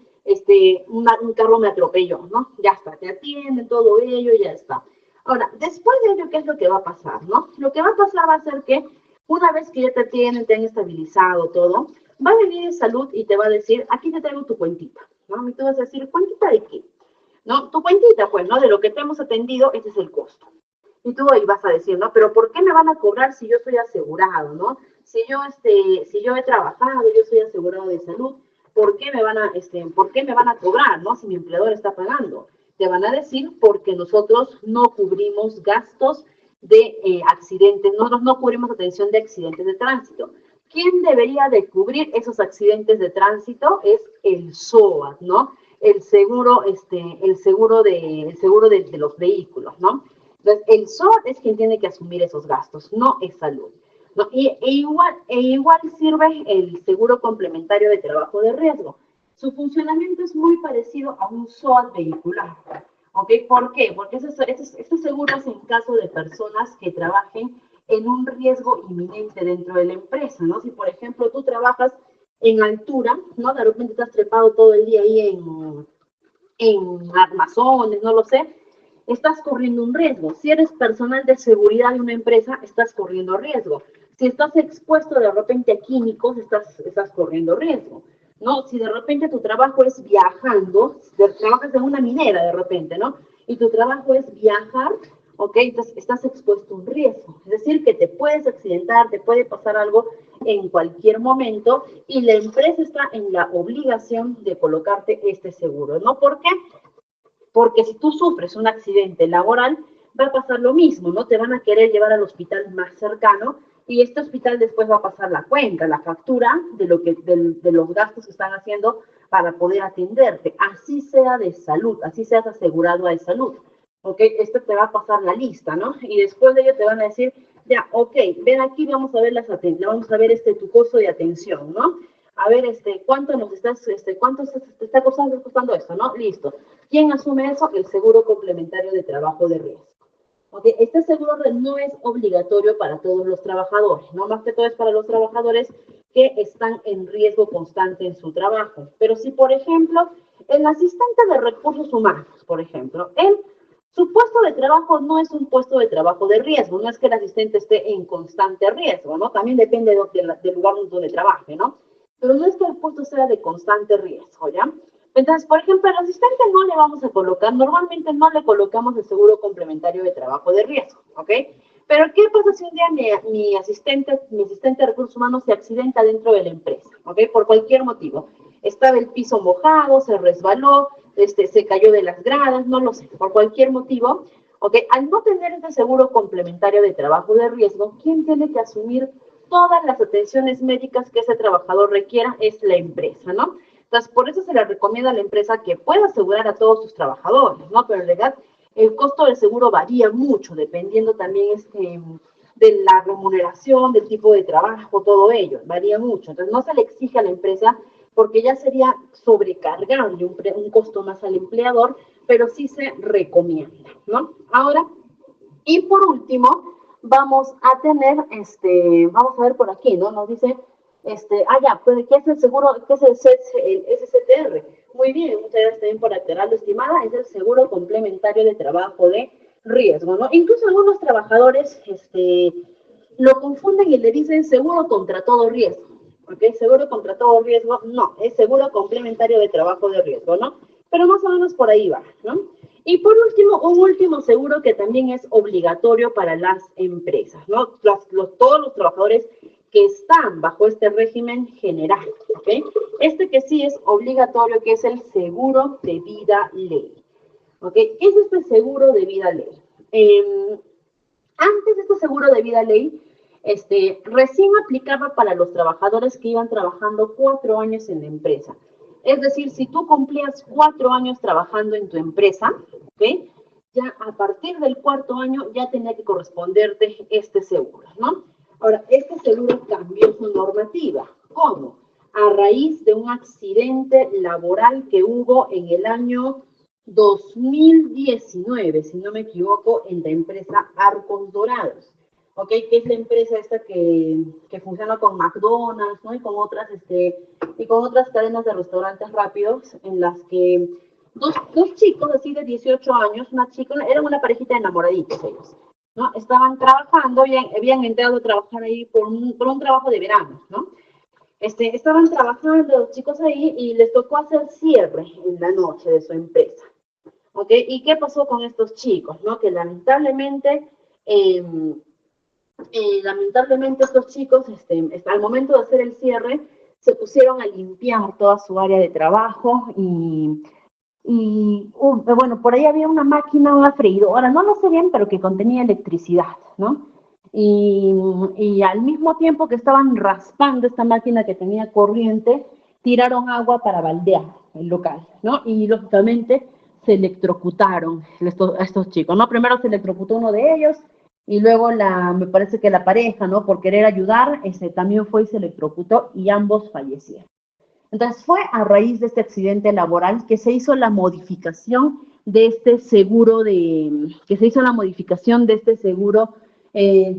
un carro me atropelló, ¿no? Ya está, te atienden, todo ello, ya está. Ahora, después de ello, ¿qué es lo que va a pasar, no? Lo que va a pasar va a ser que una vez que ya te atienden, te han estabilizado todo, va a venir el salud y te va a decir, aquí te traigo tu cuentita, ¿no? Y tú vas a decir, ¿cuentita de qué? ¿No? Tu cuentita, pues, ¿no? De lo que te hemos atendido, ese es el costo. Y tú ahí vas a decir, ¿no? Pero ¿por qué me van a cobrar si yo soy asegurado, ¿no? Si yo he trabajado, yo soy asegurado de salud, ¿por qué me van a cobrar, ¿no? Si mi empleador está pagando. Te van a decir porque nosotros no cubrimos gastos de accidentes, nosotros no cubrimos atención de accidentes de tránsito. ¿Quién debería de cubrir esos accidentes de tránsito? Es el SOAT, ¿no? El seguro de los vehículos, ¿no? Entonces, el SOAT es quien tiene que asumir esos gastos, no es salud. ¿No? Igual sirve el seguro complementario de trabajo de riesgo. Su funcionamiento es muy parecido a un SOAT vehicular. ¿Ok? ¿Por qué? Porque este seguro es en caso de personas que trabajen en un riesgo inminente dentro de la empresa, ¿no? Si, por ejemplo, tú trabajas en altura, ¿no? De repente estás trepado todo el día ahí en armazones, no lo sé, estás corriendo un riesgo. Si eres personal de seguridad de una empresa, estás corriendo riesgo. Si estás expuesto de repente a químicos, estás corriendo riesgo, ¿no? Si de repente tu trabajo es viajando, trabajas en una minera de repente, ¿no? Y tu trabajo es viajar, ¿ok? Entonces estás expuesto a un riesgo. Es decir, que te puedes accidentar, te puede pasar algo en cualquier momento y la empresa está en la obligación de colocarte este seguro, ¿no? ¿Por qué? Porque si tú sufres un accidente laboral, va a pasar lo mismo, ¿no? Te van a querer llevar al hospital más cercano y este hospital después va a pasar la cuenta, la factura de los gastos que están haciendo para poder atenderte. Así sea de salud, así seas asegurado de salud. ¿Ok? Esto te va a pasar la lista, ¿no? Y después de ello te van a decir, ya, ok, ven aquí, vamos a ver tu costo de atención, ¿no? A ver, ¿cuánto te está costando esto, ¿no? Listo. ¿Quién asume eso? El seguro complementario de trabajo de riesgo. ¿Okay? Este seguro no es obligatorio para todos los trabajadores, ¿no? Más que todo es para los trabajadores que están en riesgo constante en su trabajo. Pero si, por ejemplo, el asistente de recursos humanos, por ejemplo, su puesto de trabajo no es un puesto de trabajo de riesgo, no es que el asistente esté en constante riesgo, ¿no? También depende del lugar donde trabaje, ¿no? Pero no es que el puesto sea de constante riesgo, ¿ya? Entonces, por ejemplo, al asistente no le vamos a colocar, normalmente no le colocamos el seguro complementario de trabajo de riesgo, ¿ok? Pero ¿qué pasa si un día mi asistente de recursos humanos se accidenta dentro de la empresa, ¿ok? Por cualquier motivo. Estaba el piso mojado, se resbaló, se cayó de las gradas, no lo sé, por cualquier motivo, ¿ok? Al no tener este seguro complementario de trabajo de riesgo, ¿quién tiene que asumir todas las atenciones médicas que ese trabajador requiera? Es la empresa, ¿no? Entonces, por eso se le recomienda a la empresa que pueda asegurar a todos sus trabajadores, ¿no? Pero en realidad el costo del seguro varía mucho, dependiendo también de la remuneración, del tipo de trabajo, todo ello, varía mucho. Entonces, no se le exige a la empresa porque ya sería sobrecargarle un costo más al empleador, pero sí se recomienda, ¿no? Ahora, y por último, vamos a tener, vamos a ver por aquí, ¿no? Nos dice, ya, pues, ¿qué es el seguro? ¿Qué es el SCTR? Muy bien, muchas gracias también por aclararlo, estimada, es el seguro complementario de trabajo de riesgo, ¿no? Incluso algunos trabajadores, lo confunden y le dicen seguro contra todo riesgo, ¿ok? Seguro contra todo riesgo, no, es seguro complementario de trabajo de riesgo, ¿no? Pero más o menos por ahí va, ¿no? Y por último, un último seguro que también es obligatorio para las empresas, ¿no? Todos los trabajadores que están bajo este régimen general, ¿ok? Este que sí es obligatorio, que es el seguro de vida ley, ¿ok? ¿Qué es este seguro de vida ley? Antes de este seguro de vida ley, recién aplicaba para los trabajadores que iban trabajando 4 años en la empresa. Es decir, si tú cumplías 4 años trabajando en tu empresa, ¿ok? Ya a partir del 4.º año ya tenía que corresponderte este seguro, ¿no? Ahora, este seguro cambió su normativa. ¿Cómo? A raíz de un accidente laboral que hubo en el año 2019, si no me equivoco, en la empresa Arcos Dorados, ¿ok? Que es la empresa esta que funciona con McDonald's, ¿no? Y con otras cadenas de restaurantes rápidos en las que dos chicos así de 18 años, una chica, eran una parejita de enamoraditos ellos, ¿no? Estaban trabajando, habían entrado a trabajar ahí por un trabajo de verano, ¿no? Estaban trabajando los chicos ahí y les tocó hacer cierre en la noche de su empresa. ¿Ok? ¿Y qué pasó con estos chicos? ¿No? Que lamentablemente estos chicos, al momento de hacer el cierre, se pusieron a limpiar toda su área de trabajo bueno, por ahí había una máquina, una freidora, no lo sé bien, pero que contenía electricidad, ¿no? Y al mismo tiempo que estaban raspando esta máquina que tenía corriente, tiraron agua para baldear el local, ¿no? Y lógicamente se electrocutaron estos chicos, ¿no? Primero se electrocutó uno de ellos y luego me parece que la pareja, ¿no? Por querer ayudar, también fue y se electrocutó y ambos fallecieron. Entonces fue a raíz de este accidente laboral que se hizo la modificación de este seguro de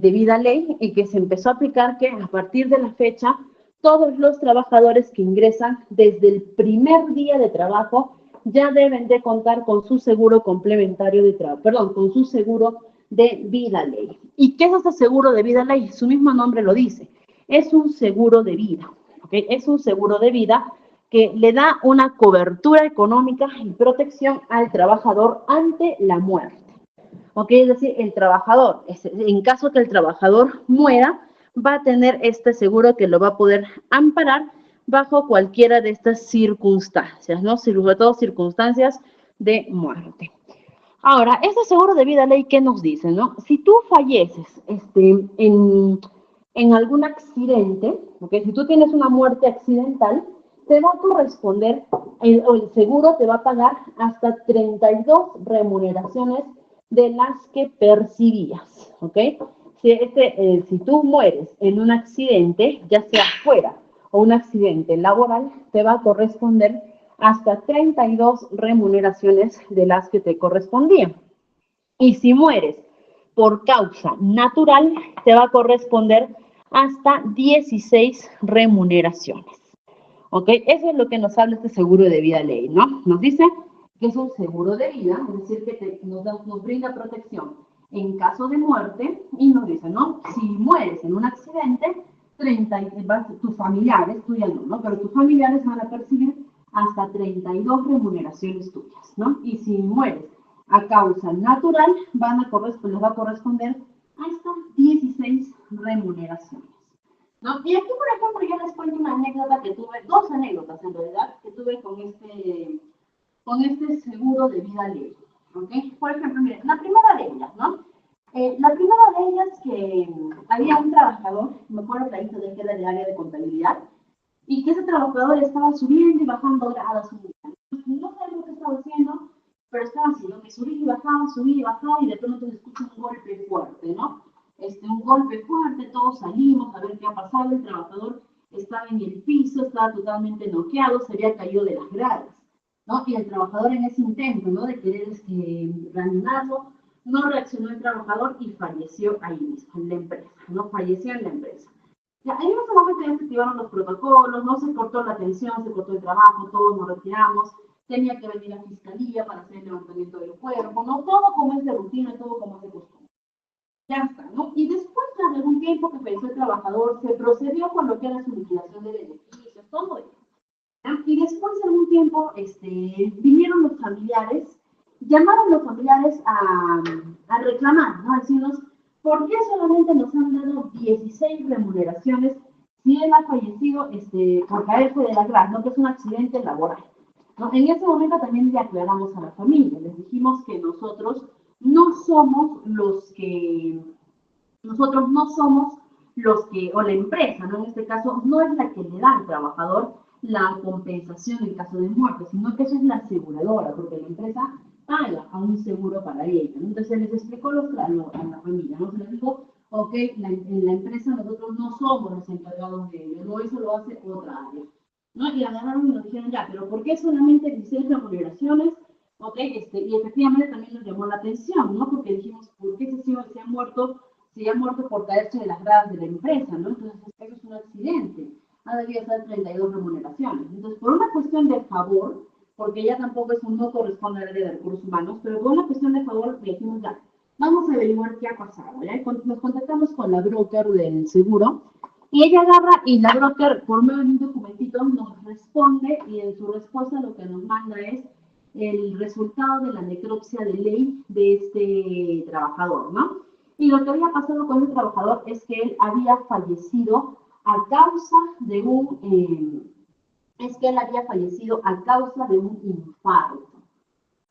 vida ley y que se empezó a aplicar que a partir de la fecha todos los trabajadores que ingresan desde el primer día de trabajo ya deben de contar con su seguro complementario de trabajo, con su seguro de vida ley. ¿Y qué es ese seguro de vida ley? Su mismo nombre lo dice, es un seguro de vida. ¿Okay? Es un seguro de vida que le da una cobertura económica y protección al trabajador ante la muerte. ¿Okay? Es decir, el trabajador, en caso que el trabajador muera, va a tener este seguro que lo va a poder amparar bajo cualquiera de estas circunstancias, ¿no? Sobre todo circunstancias de muerte. Ahora, este seguro de vida ley, ¿qué nos dice, no? Si tú falleces en algún accidente, ¿okay? Si tú tienes una muerte accidental, te va a corresponder, el seguro te va a pagar hasta 32 remuneraciones de las que percibías, ¿ok? Si tú mueres en un accidente, ya sea fuera o un accidente laboral, te va a corresponder hasta 32 remuneraciones de las que te correspondían. Y si mueres por causa natural, te va a corresponder hasta 16 remuneraciones. ¿Ok? Eso es lo que nos habla este seguro de vida ley, ¿no? Nos dice que es un seguro de vida, es decir, que nos brinda protección en caso de muerte y nos dice, ¿no? Si mueres en un accidente, tus familiares, tú ya no, ¿no? Pero tus familiares van a percibir hasta 32 remuneraciones tuyas, ¿no? Y si mueres a causa natural, les va a corresponder hasta 16 remuneraciones, ¿no? Y aquí, por ejemplo, yo les cuento una anécdota que tuve, dos anécdotas en realidad, que tuve con este seguro de vida ley, ¿ok? Por ejemplo, miren, la primera de ellas, ¿no? La primera de ellas que había un trabajador, me acuerdo clarito de que era del área de contabilidad, y que ese trabajador estaba subiendo y bajando gradas. No sabía qué estaba haciendo, pero estaba haciendo que subía y bajaba, y de pronto se escucha un golpe fuerte, ¿no? Un golpe fuerte, todos salimos a ver qué ha pasado, el trabajador estaba en el piso, estaba totalmente noqueado, se había caído de las gradas, ¿no? Y el trabajador en ese intento, ¿no?, de querer reanimarlo, no reaccionó el trabajador y falleció ahí mismo, en la empresa, ¿no? Falleció en la empresa. Ya, en ese momento ya se activaron los protocolos, no se cortó la atención, se cortó el trabajo, todos nos retiramos, tenía que venir la fiscalía para hacer el levantamiento del cuerpo, ¿no? Todo como es de rutina, todo como es de costumbre. Ya está, ¿no? Y después, tras algún tiempo que falleció el trabajador, se procedió con lo que era su liquidación de beneficios, todo eso. ¿Ya? Y después de algún tiempo, vinieron los familiares, llamaron los familiares a reclamar, ¿no? A decirnos, ¿por qué solamente nos han dado 16 remuneraciones si él ha fallecido por caerse de la grada, ¿no?, que es un accidente laboral, ¿no? En ese momento también le aclaramos a la familia, les dijimos que nosotros no somos los que, o la empresa, ¿no?, en este caso, no es la que le da al trabajador la compensación en caso de muerte, sino que eso es la aseguradora, porque la empresa paga a un seguro para ella, ¿no? Entonces se les explicó a la familia, ¿no? Se les dijo, ok, en la empresa nosotros no somos los encargados de ello, no, eso lo hace otra área, ¿no? Y agarraron y nos dijeron, ya, pero ¿por qué solamente 16 remuneraciones? Ok, y efectivamente también nos llamó la atención, ¿no? Porque dijimos, ¿por qué se ha muerto por caerse de las gradas de la empresa, ¿no? Entonces, eso es un accidente. Ha debido ser 32 remuneraciones. Entonces, por una cuestión de favor, porque ella tampoco no corresponde al área de recursos humanos, pero por una cuestión de favor, le dijimos, ya, vamos a averiguar qué ha pasado, ¿ya? Nos contactamos con la broker del seguro, y ella agarra, y la broker, por medio de un documentito, nos responde, y en su respuesta lo que nos manda es el resultado de la necropsia de ley de este trabajador, ¿no? Y lo que había pasado con el trabajador es que él había fallecido a causa de un infarto,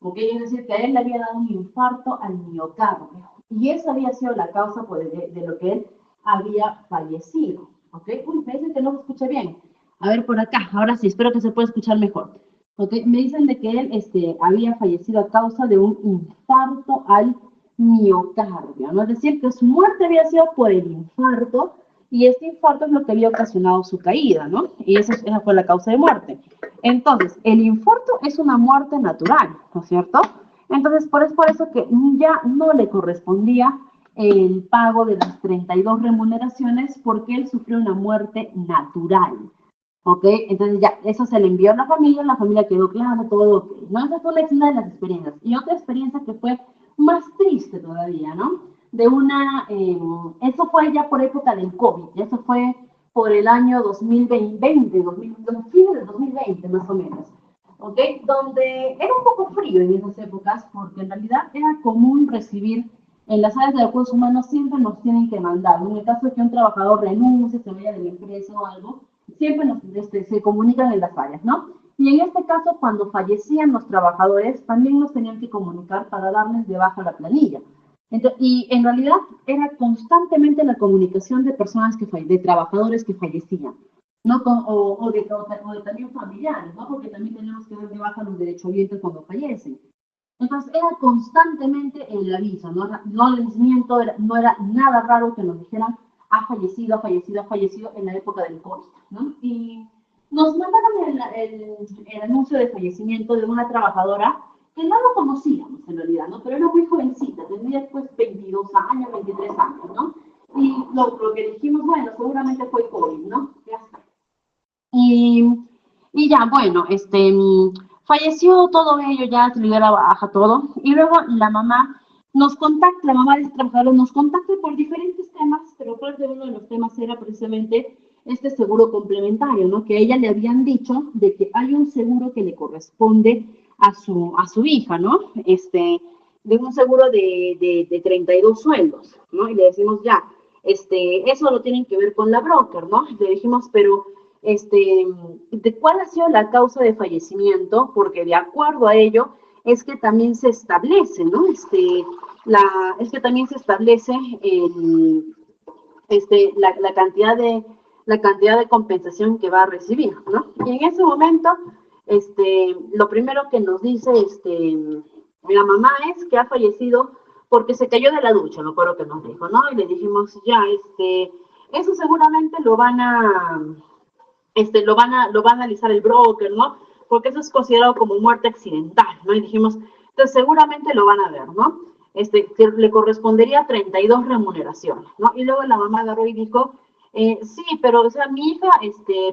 ¿ok? Es decir, que a él le había dado un infarto al miocardio, y esa había sido la causa de lo que él había fallecido, ¿ok? Uy, me dicen que no se escucha bien. A ver, por acá, ahora sí, espero que se pueda escuchar mejor. ¿Ok? Me dicen de que él había fallecido a causa de un infarto al miocardio, ¿no? Es decir, que su muerte había sido por el infarto, y este infarto es lo que había ocasionado su caída, ¿no? Y esa fue la causa de muerte. Entonces, el infarto es una muerte natural, ¿no es cierto? Entonces, por eso que ya no le correspondía el pago de las 32 remuneraciones, porque él sufrió una muerte natural. ¿Ok? Entonces ya, eso se le envió a la familia quedó claro, todo ok, ¿no? Esa fue una de las experiencias. Y otra experiencia que fue más triste todavía, ¿no? Eso fue ya por época del COVID, eso fue por el año 2020, fines de 2020 más o menos, ¿ok? Donde era un poco frío en esas épocas, porque en realidad era común recibir, en las áreas de recursos humanos siempre nos tienen que mandar, ¿no? En el caso de que un trabajador renuncie, se vaya de la empresa o algo, siempre se comunican en las áreas, ¿no? Y en este caso, cuando fallecían los trabajadores, también nos tenían que comunicar para darles de baja la planilla. Entonces, y en realidad era constantemente la comunicación de de trabajadores que fallecían, ¿no? O de también familiares, ¿no? Porque también tenemos que dar de baja los derechohabientes cuando fallecen. Entonces era constantemente el aviso, no les miento, no era nada raro que nos dijeran, ha fallecido en la época del COVID, ¿no? Y nos mandaron el anuncio de fallecimiento de una trabajadora que no lo conocíamos en realidad, ¿no? Pero era muy jovencita, tenía pues 22 años, 23 años, ¿no? Y lo que dijimos, bueno, seguramente fue COVID, ¿no? Ya está. Y ya, bueno, falleció todo ello, ya se le dio la baja todo, y luego la mamá la mamá de este trabajador nos contacta por diferentes temas, pero uno de los temas era precisamente este seguro complementario, ¿no? Que a ella le habían dicho de que hay un seguro que le corresponde a su hija, ¿no? De un seguro de 32 sueldos, ¿no? Y le decimos, ya, eso lo tienen que ver con la broker, ¿no? Le dijimos, pero, ¿de cuál ha sido la causa de fallecimiento? Porque de acuerdo a ello, es que también se establece, ¿no? Es que también se establece la cantidad de compensación que va a recibir, ¿no? Y en ese momento, lo primero que nos dice, la mamá es que ha fallecido porque se cayó de la ducha, lo acuerdo que nos dijo, ¿no? Y le dijimos, ya, eso seguramente lo van a analizar el broker, ¿no? Porque eso es considerado como muerte accidental, ¿no? Y dijimos, entonces seguramente lo van a ver, ¿no? Que le correspondería 32 remuneraciones, ¿no? Y luego la mamá agarró y dijo, sí, pero, o sea, mi hija,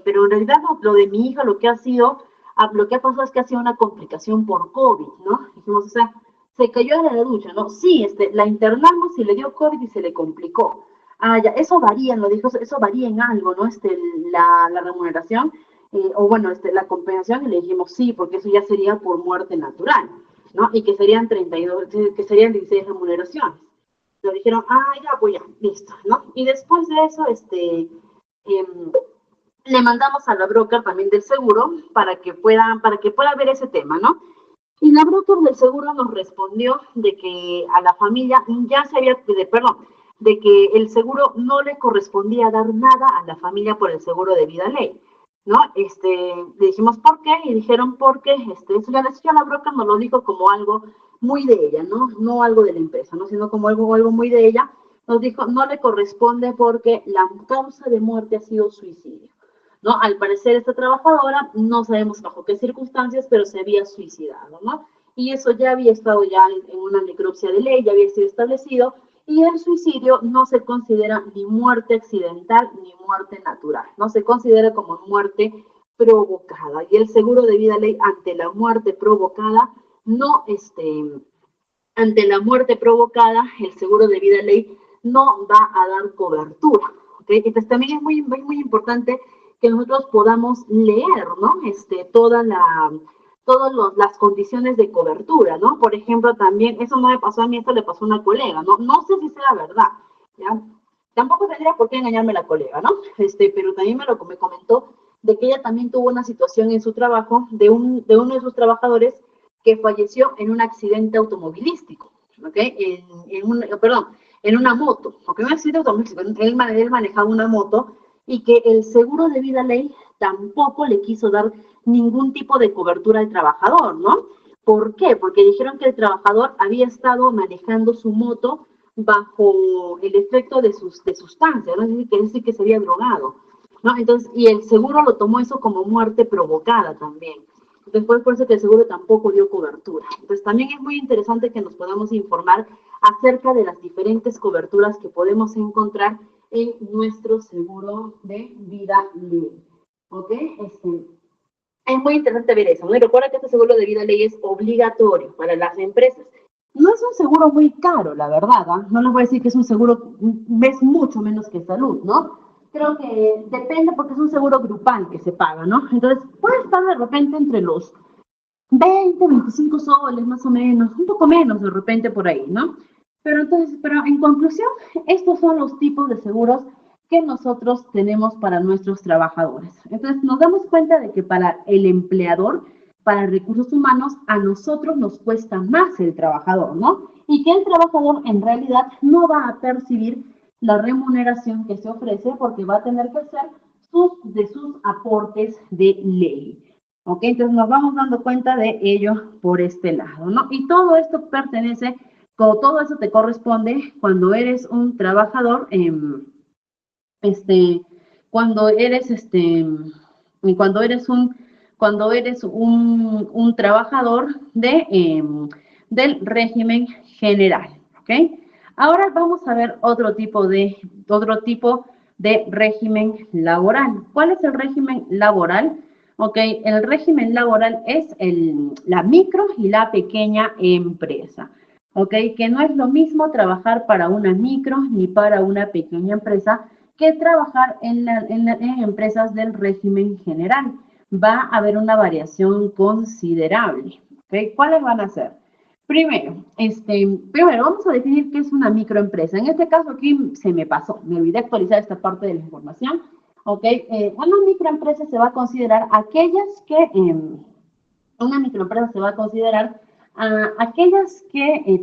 pero en realidad lo de mi hija lo que ha pasado es que ha sido una complicación por COVID, ¿no? Dijimos, o sea, se cayó de la ducha, ¿no? Sí, la internamos y le dio COVID y se le complicó. Ah, ya, eso varía, lo dijo, eso varía en algo, ¿no? La remuneración, o bueno, la compensación, y le dijimos sí, porque eso ya sería por muerte natural, ¿no? Y que serían 32, que serían 16 remuneraciones. Nos dijeron, ah, ya, pues ya, listo, ¿no? Y después de eso, le mandamos a la broker también del seguro para que pueda ver ese tema, ¿no? Y la broker del seguro nos respondió de que a la familia ya se había, de que el seguro no le correspondía dar nada a la familia por el seguro de vida ley, ¿no? Le dijimos, ¿por qué? Y dijeron, porque eso ya la broker nos lo dijo como algo muy de ella, ¿no? No algo de la empresa, ¿no? Sino como algo muy de ella. Nos dijo, no le corresponde porque la causa de muerte ha sido suicidio, ¿no? Al parecer esta trabajadora, no sabemos bajo qué circunstancias, pero se había suicidado, ¿no? Y eso ya había estado ya en una necropsia de ley, ya había sido establecido, y el suicidio no se considera ni muerte accidental ni muerte natural, no se considera como muerte provocada. Y el seguro de vida ley ante la muerte provocada, ante la muerte provocada, el seguro de vida ley no va a dar cobertura, ¿ok? Entonces también es muy, muy importante que nosotros podamos leer, ¿no? Todas las condiciones de cobertura, ¿no? Por ejemplo, también, eso no me pasó a mí, esto le pasó a una colega, ¿no? No sé si sea verdad, ¿ya? Tampoco tendría por qué engañarme la colega, ¿no? Pero también me comentó de que ella también tuvo una situación en su trabajo de uno de sus trabajadores que falleció en un accidente automovilístico, ¿ok? En una moto, porque un accidente automovilístico, él manejaba una moto, y que el seguro de vida ley tampoco le quiso dar ningún tipo de cobertura al trabajador, ¿no? ¿Por qué? Porque dijeron que el trabajador había estado manejando su moto bajo el efecto de sustancias, ¿no? Es decir, que se había drogado, ¿no? Entonces, y el seguro lo tomó eso como muerte provocada también. Después, por eso que el seguro tampoco dio cobertura. Entonces, también es muy interesante que nos podamos informar acerca de las diferentes coberturas que podemos encontrar en nuestro seguro de vida ley, ¿ok? Es muy interesante ver eso, ¿no? Y recuerda que este seguro de vida ley es obligatorio para las empresas. No es un seguro muy caro, la verdad, ¿eh? No les voy a decir que es un seguro, es mucho menos que salud, ¿no? Creo que depende porque es un seguro grupal que se paga, ¿no? Entonces, puede estar de repente entre los 20, 25 soles, más o menos, un poco menos de repente por ahí, ¿no? Pero en conclusión, estos son los tipos de seguros que nosotros tenemos para nuestros trabajadores. Entonces, nos damos cuenta de que para el empleador, para recursos humanos, a nosotros nos cuesta más el trabajador, ¿no? Y que el trabajador en realidad no va a percibir la remuneración que se ofrece porque va a tener que hacer de sus aportes de ley. ¿Ok? Entonces nos vamos dando cuenta de ello por este lado, ¿no? Y todo esto pertenece, todo eso te corresponde cuando eres un trabajador, cuando eres un trabajador del régimen general, ¿ok? Ahora vamos a ver otro tipo de régimen laboral. ¿Cuál es el régimen laboral? Ok, el régimen laboral es la micro y la pequeña empresa. Ok, que no es lo mismo trabajar para una micro ni para una pequeña empresa, que trabajar en empresas del régimen general. Va a haber una variación considerable. ¿Okay? ¿Cuáles van a ser? Primero, vamos a definir qué es una microempresa. En este caso aquí se me pasó, me olvidé actualizar esta parte de la información. ¿Ok? Una microempresa se va a considerar aquellas que,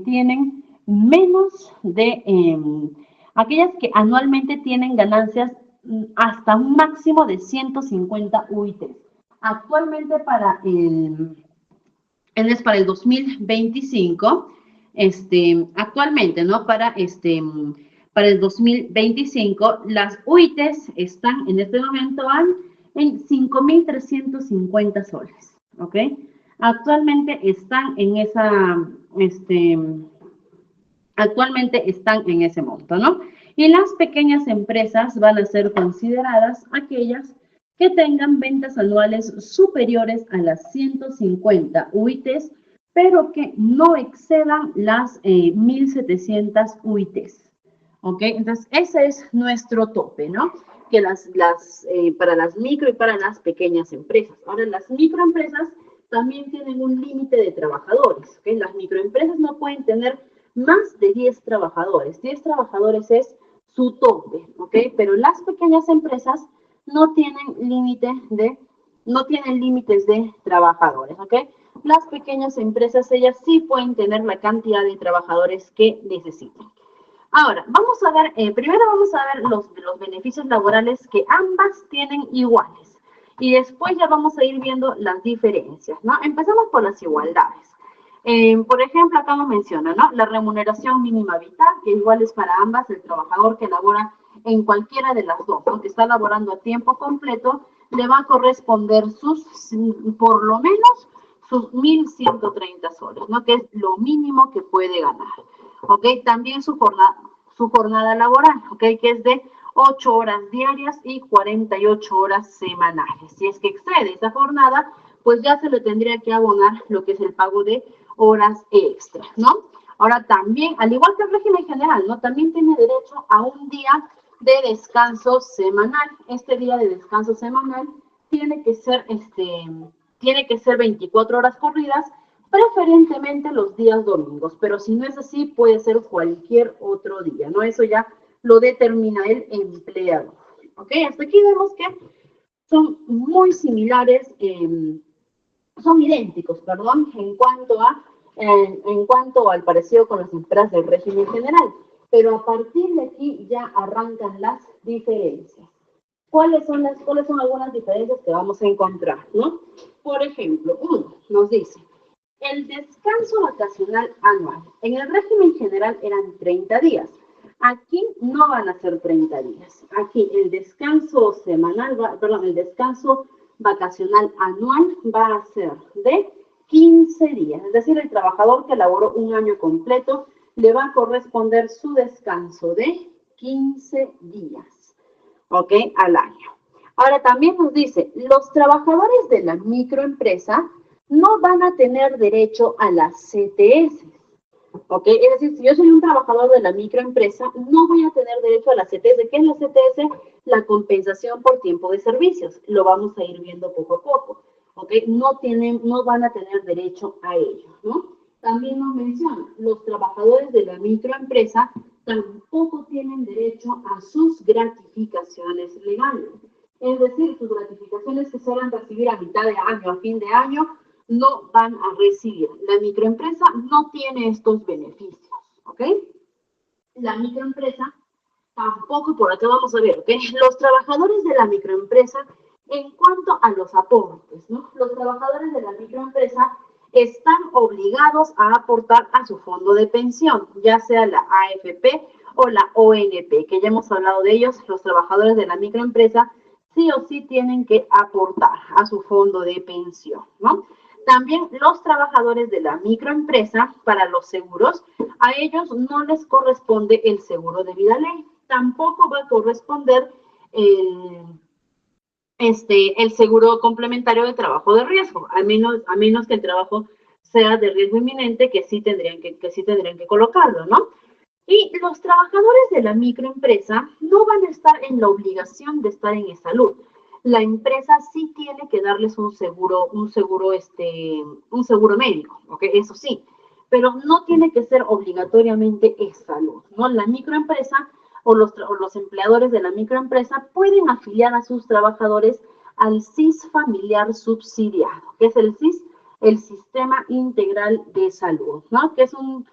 tienen menos de, aquellas que anualmente tienen ganancias hasta un máximo de 150 UITs. Actualmente para el 2025, actualmente, ¿no? Para el 2025, las UITs están en este momento en 5.350 soles, ¿ok? Actualmente están en ese monto, ¿no? Y las pequeñas empresas van a ser consideradas aquellas que tengan ventas anuales superiores a las 150 UITs, pero que no excedan las 1.700 UITs. ¿Ok? Entonces, ese es nuestro tope, ¿no? Que para las micro y para las pequeñas empresas. Ahora, las microempresas también tienen un límite de trabajadores, ¿ok? Las microempresas no pueden tener más de 10 trabajadores. 10 trabajadores es su tope, ¿ok? Pero las pequeñas empresas no tienen límites de trabajadores, ¿ok? Las pequeñas empresas, ellas sí pueden tener la cantidad de trabajadores que necesiten. Ahora, primero vamos a ver los beneficios laborales que ambas tienen iguales. Y después ya vamos a ir viendo las diferencias, ¿no? Empezamos por las igualdades. Por ejemplo, acá nos menciona, ¿no? La remuneración mínima vital, que igual es para ambas, el trabajador que labora en cualquiera de las dos, ¿no? Que está laborando a tiempo completo, le va a corresponder por lo menos sus 1.130 soles, ¿no? Que es lo mínimo que puede ganar, ¿ok? También su jornada laboral, ¿ok? Que es de 8 horas diarias y 48 horas semanales. Si es que excede esa jornada, pues ya se le tendría que abonar lo que es el pago de horas extras, ¿no? Ahora también, al igual que el régimen general, ¿no? También tiene derecho a un día de descanso semanal. Este día de descanso semanal tiene que ser 24 horas corridas, preferentemente los días domingos, pero si no es así, puede ser cualquier otro día, ¿no? Eso ya lo determina el empleador, ¿ok? Hasta aquí vemos que son muy similares, son idénticos, perdón, en cuanto al parecido con las empresas del régimen general, pero a partir de aquí ya arrancan las diferencias. ¿Cuáles son algunas diferencias que vamos a encontrar, ¿no? Por ejemplo, uno nos dice, el descanso vacacional anual. En el régimen general eran 30 días. Aquí no van a ser 30 días. Aquí el descanso el descanso vacacional anual va a ser de 15 días. Es decir, el trabajador que laboró un año completo le va a corresponder su descanso de 15 días, ¿ok? Al año. Ahora también nos dice, los trabajadores de la microempresa no van a tener derecho a las CTS, ¿ok? Es decir, si yo soy un trabajador de la microempresa, no voy a tener derecho a la CTS. ¿Qué es la CTS? La compensación por tiempo de servicios. Lo vamos a ir viendo poco a poco, ¿ok? No van a tener derecho a ello, ¿no? También nos menciona, los trabajadores de la microempresa tampoco tienen derecho a sus gratificaciones legales. Es decir, sus gratificaciones que suelen recibir a mitad de año, a fin de año, no van a recibir. La microempresa no tiene estos beneficios, ¿ok? La microempresa tampoco, por acá vamos a ver, ¿ok? Los trabajadores de la microempresa, en cuanto a los aportes, ¿no? Los trabajadores de la microempresa están obligados a aportar a su fondo de pensión, ya sea la AFP o la ONP, que ya hemos hablado de ellos. Los trabajadores de la microempresa sí o sí tienen que aportar a su fondo de pensión, ¿no? También los trabajadores de la microempresa, para los seguros, a ellos no les corresponde el seguro de vida ley. Tampoco va a corresponder el seguro complementario de trabajo de riesgo, a menos que el trabajo sea de riesgo inminente, que sí tendrían que colocarlo, ¿no? Y los trabajadores de la microempresa no van a estar en la obligación de estar en salud. La empresa sí tiene que darles un seguro médico, ¿ok? Eso sí, pero no tiene que ser obligatoriamente salud, ¿no? La microempresa o los empleadores de la microempresa pueden afiliar a sus trabajadores al SIS familiar subsidiado. ¿Qué es el SIS? El Sistema Integral de Salud, ¿no? Que es un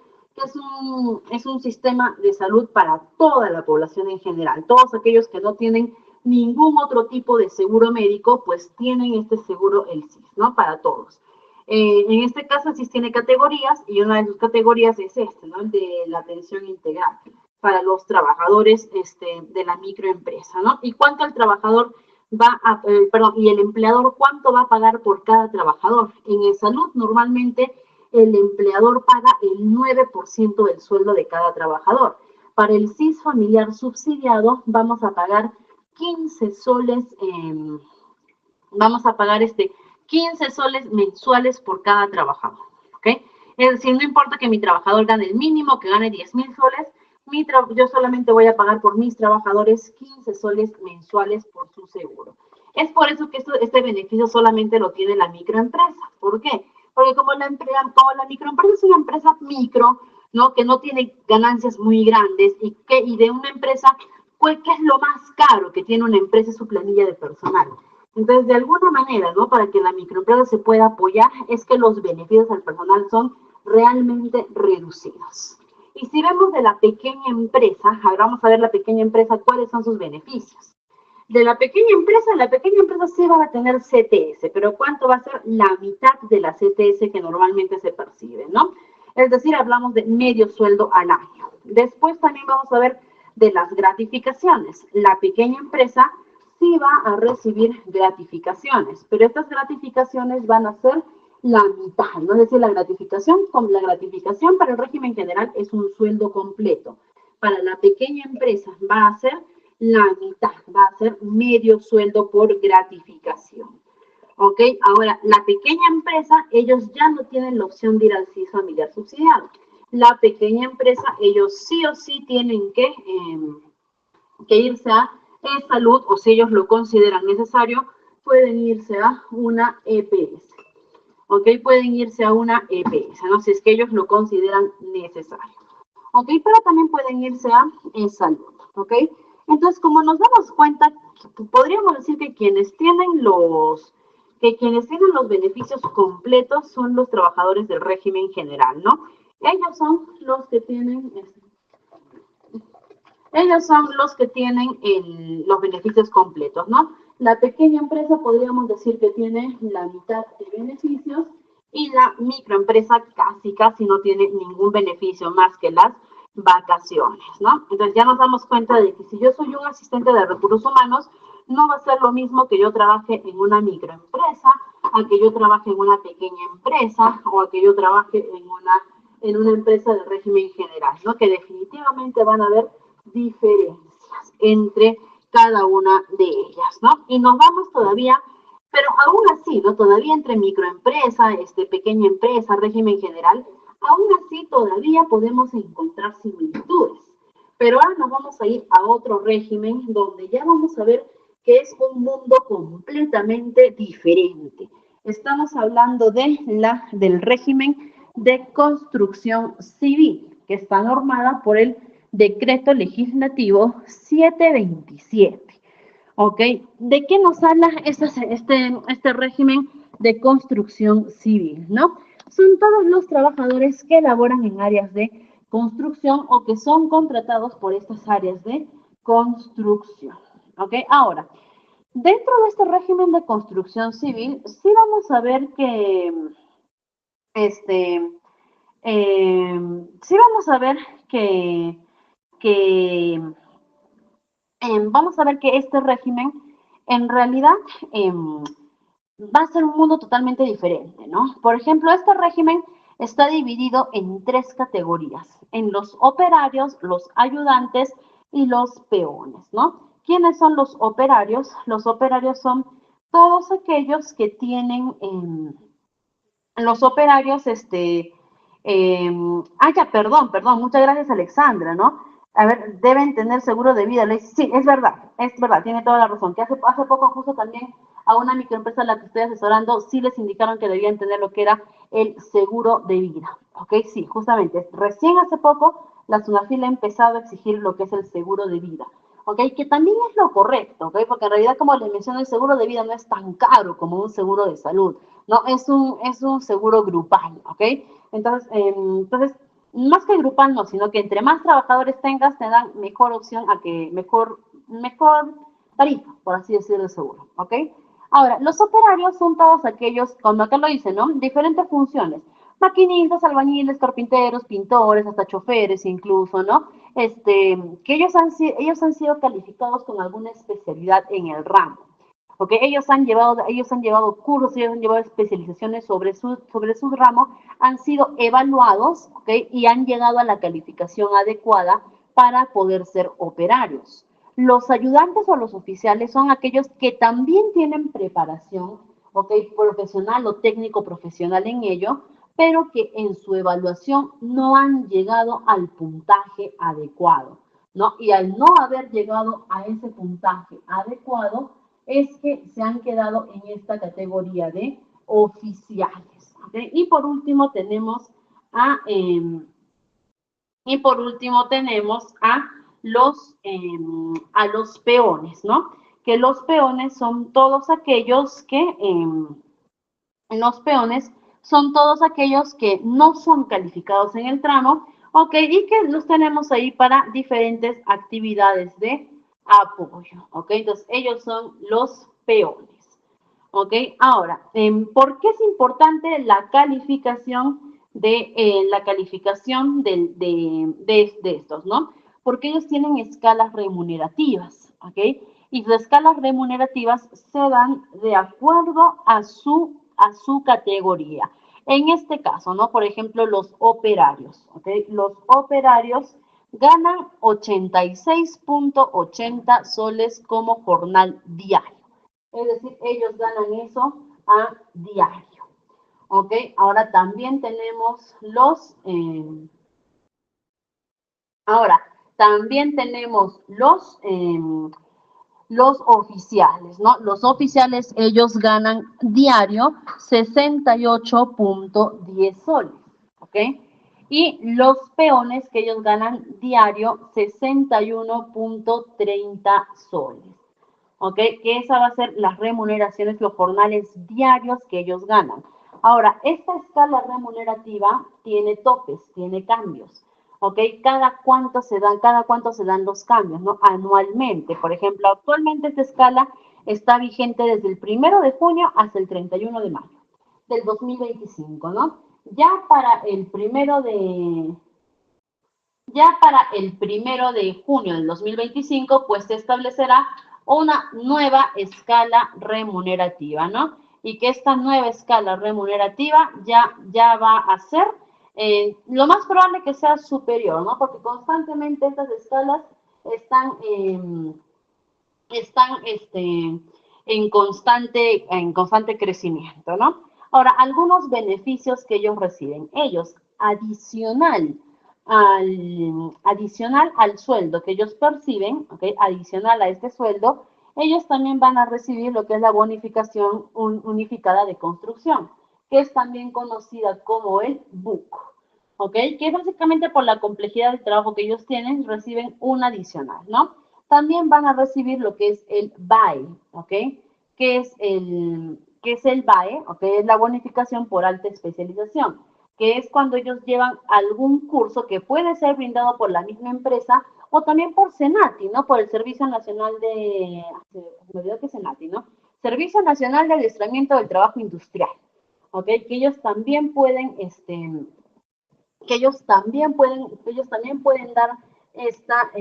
sistema de salud para toda la población en general. Todos aquellos que no tienen ningún otro tipo de seguro médico, pues tienen este seguro, el SIS, ¿no? Para todos. En este caso, el SIS tiene categorías y una de sus categorías es ¿no? El de la atención integral para los trabajadores de la microempresa, ¿no? ¿Y cuánto el trabajador y el empleador cuánto va a pagar por cada trabajador? En el salud, normalmente, el empleador paga el 9% del sueldo de cada trabajador. Para el SIS familiar subsidiado, vamos a pagar 15 soles, vamos a pagar 15 soles mensuales por cada trabajador, ¿ok? Es decir, no importa que mi trabajador gane el mínimo, que gane 10,000 soles, yo solamente voy a pagar por mis trabajadores 15 soles mensuales por su seguro. Es por eso que este beneficio solamente lo tiene la microempresa. ¿Por qué? Porque como la microempresa es una empresa micro, ¿no? Que no tiene ganancias muy grandes y de una empresa, pues, ¿qué es lo más caro que tiene una empresa? Es su planilla de personal. Entonces, de alguna manera, ¿no? Para que la microempresa se pueda apoyar, es que los beneficios al personal son realmente reducidos. Y si vemos de la pequeña empresa, ahora vamos a ver la pequeña empresa, cuáles son sus beneficios. De la pequeña empresa sí va a tener CTS, pero ¿cuánto va a ser? La mitad de la CTS que normalmente se percibe, ¿no? Es decir, hablamos de medio sueldo al año. Después también vamos a ver de las gratificaciones. La pequeña empresa sí va a recibir gratificaciones, pero estas gratificaciones van a ser la mitad, ¿no? Es decir, la gratificación para el régimen general es un sueldo completo. Para la pequeña empresa va a ser la mitad, va a ser medio sueldo por gratificación. ¿Ok? Ahora, la pequeña empresa, ellos ya no tienen la opción de ir al SIS familiar subsidiado. La pequeña empresa, ellos sí o sí tienen que irse a salud, o si ellos lo consideran necesario, pueden irse a una EPS. ¿Ok? Pueden irse a una EPS, ¿no? Si es que ellos lo consideran necesario. ¿Ok? Pero también pueden irse a salud. ¿Ok? Entonces, como nos damos cuenta, podríamos decir que quienes tienen los beneficios completos son los trabajadores del régimen general, ¿no? Ellos son los que tienen los beneficios completos, ¿no? La pequeña empresa podríamos decir que tiene la mitad de beneficios y la microempresa casi no tiene ningún beneficio más que las vacaciones, ¿no? Entonces ya nos damos cuenta de que si yo soy un asistente de recursos humanos, no va a ser lo mismo que yo trabaje en una microempresa, a que yo trabaje en una pequeña empresa o a que yo trabaje en una empresa de régimen general, ¿no? Que definitivamente van a haber diferencias entre cada una de ellas, ¿no? Y nos vamos todavía, pero aún así, ¿no? Todavía entre microempresa, pequeña empresa, régimen general, aún así todavía podemos encontrar similitudes. Pero ahora nos vamos a ir a otro régimen donde ya vamos a ver que es un mundo completamente diferente. Estamos hablando del régimen de construcción civil, que está normada por el Decreto Legislativo 727. ¿Ok? ¿De qué nos habla este régimen de construcción civil, no? Son todos los trabajadores que laboran en áreas de construcción o que son contratados por estas áreas de construcción. ¿Ok? Ahora, dentro de este régimen de construcción civil, sí vamos a ver que vamos a ver que este régimen en realidad va a ser un mundo totalmente diferente, ¿no? Por ejemplo, este régimen está dividido en 3 categorías, en los operarios, los ayudantes y los peones, ¿no? ¿Quiénes son los operarios? Los operarios son todos aquellos que tienen, los operarios Perdón, muchas gracias, Alexandra, ¿no? A ver, deben tener seguro de vida. Sí, es verdad, tiene toda la razón. Que hace poco justo también a una microempresa a la que estoy asesorando, sí les indicaron que debían tener lo que era el seguro de vida, ¿ok? Sí, justamente, recién hace poco la SUNAFIL ha empezado a exigir lo que es el seguro de vida, ¿ok? Que también es lo correcto, ¿ok? Porque en realidad, como les mencioné, el seguro de vida no es tan caro como un seguro de salud, ¿no? Es un seguro grupal, ¿ok? Entonces, más que grupal no, sino que entre más trabajadores tengas, te dan mejor opción a que mejor tarifa, por así decirlo, de seguro, ¿ok? Ahora, los operarios son todos aquellos, como acá lo dice, ¿no? Diferentes funciones. Maquinistas, albañiles, carpinteros, pintores, hasta choferes incluso, ¿no? Que ellos han sido calificados con alguna especialidad en el ramo. Porque ellos han llevado cursos, ellos han llevado especializaciones sobre su ramo, han sido evaluados, ¿okay? Y han llegado a la calificación adecuada para poder ser operarios. Los ayudantes o los oficiales son aquellos que también tienen preparación, ¿okay? Profesional o técnico profesional en ello, pero que en su evaluación no han llegado al puntaje adecuado, ¿no? Y al no haber llegado a ese puntaje adecuado, es que se han quedado en esta categoría de oficiales, ¿okay? Y por último tenemos a los peones, ¿no? Que los peones son todos aquellos que no son calificados en el tramo, ¿ok? Y que los tenemos ahí para diferentes actividades de apoyo, ¿ok? Entonces, ellos son los peones, ¿ok? Ahora, ¿por qué es importante la calificación de estos, ¿no? Porque ellos tienen escalas remunerativas, ¿ok? Y las escalas remunerativas se dan de acuerdo a su categoría. En este caso, ¿no? Por ejemplo, los operarios, ¿ok? Los operarios ganan 86.80 soles como jornal diario. Es decir, ellos ganan eso a diario. ¿Ok? Ahora también tenemos los oficiales, ¿no? Los oficiales, ellos ganan diario 68.10 soles, ¿ok? Y los peones, que ellos ganan diario 61.30 soles, ¿ok? Que esa va a ser las remuneraciones, los jornales diarios que ellos ganan. Ahora, esta escala remunerativa tiene topes, tiene cambios, ¿ok? Cada cuánto se dan los cambios, ¿no? Anualmente. Por ejemplo, actualmente esta escala está vigente desde el 1 de junio hasta el 31 de mayo del 2025, ¿no? Ya para el primero de junio del 2025, pues se establecerá una nueva escala remunerativa, ¿no? Y que esta nueva escala remunerativa ya va a ser, lo más probable que sea superior, ¿no? Porque constantemente estas escalas están en constante crecimiento, ¿no? Ahora, algunos beneficios que ellos reciben. Ellos, adicional al sueldo que ellos perciben, ¿okay? Adicional a este sueldo, ellos también van a recibir lo que es la bonificación unificada de construcción, que es también conocida como el BUC, ¿ok? Que es básicamente por la complejidad del trabajo que ellos tienen, reciben un adicional, ¿no? También van a recibir lo que es el BAE, ¿ok? Que es el BAE, ¿ok? Es la bonificación por alta especialización, que es cuando ellos llevan algún curso que puede ser brindado por la misma empresa o también por Senati, ¿no? Por el Servicio Nacional Servicio Nacional de Adiestramiento del Trabajo Industrial, ¿ok? Que ellos también pueden, dar esta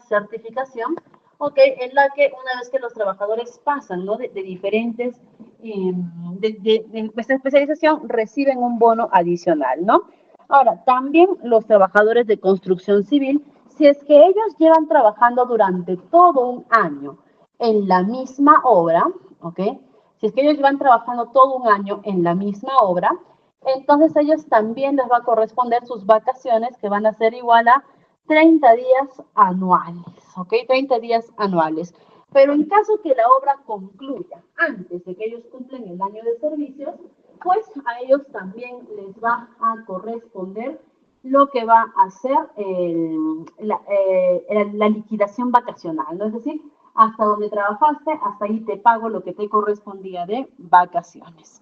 certificación, ¿ok? En la que una vez que los trabajadores pasan, ¿no? De diferentes, de esta especialización, reciben un bono adicional, ¿no? Ahora, también los trabajadores de construcción civil, si es que ellos llevan trabajando durante todo un año en la misma obra, ¿ok? Si es que ellos llevan trabajando todo un año en la misma obra, entonces ellos también les va a corresponder sus vacaciones, que van a ser igual a 30 días anuales, ¿ok? 30 días anuales. Pero en caso que la obra concluya antes de que ellos cumplen el año de servicios, pues a ellos también les va a corresponder lo que va a ser la liquidación vacacional, ¿no? Es decir, hasta donde trabajaste, hasta ahí te pago lo que te correspondía de vacaciones.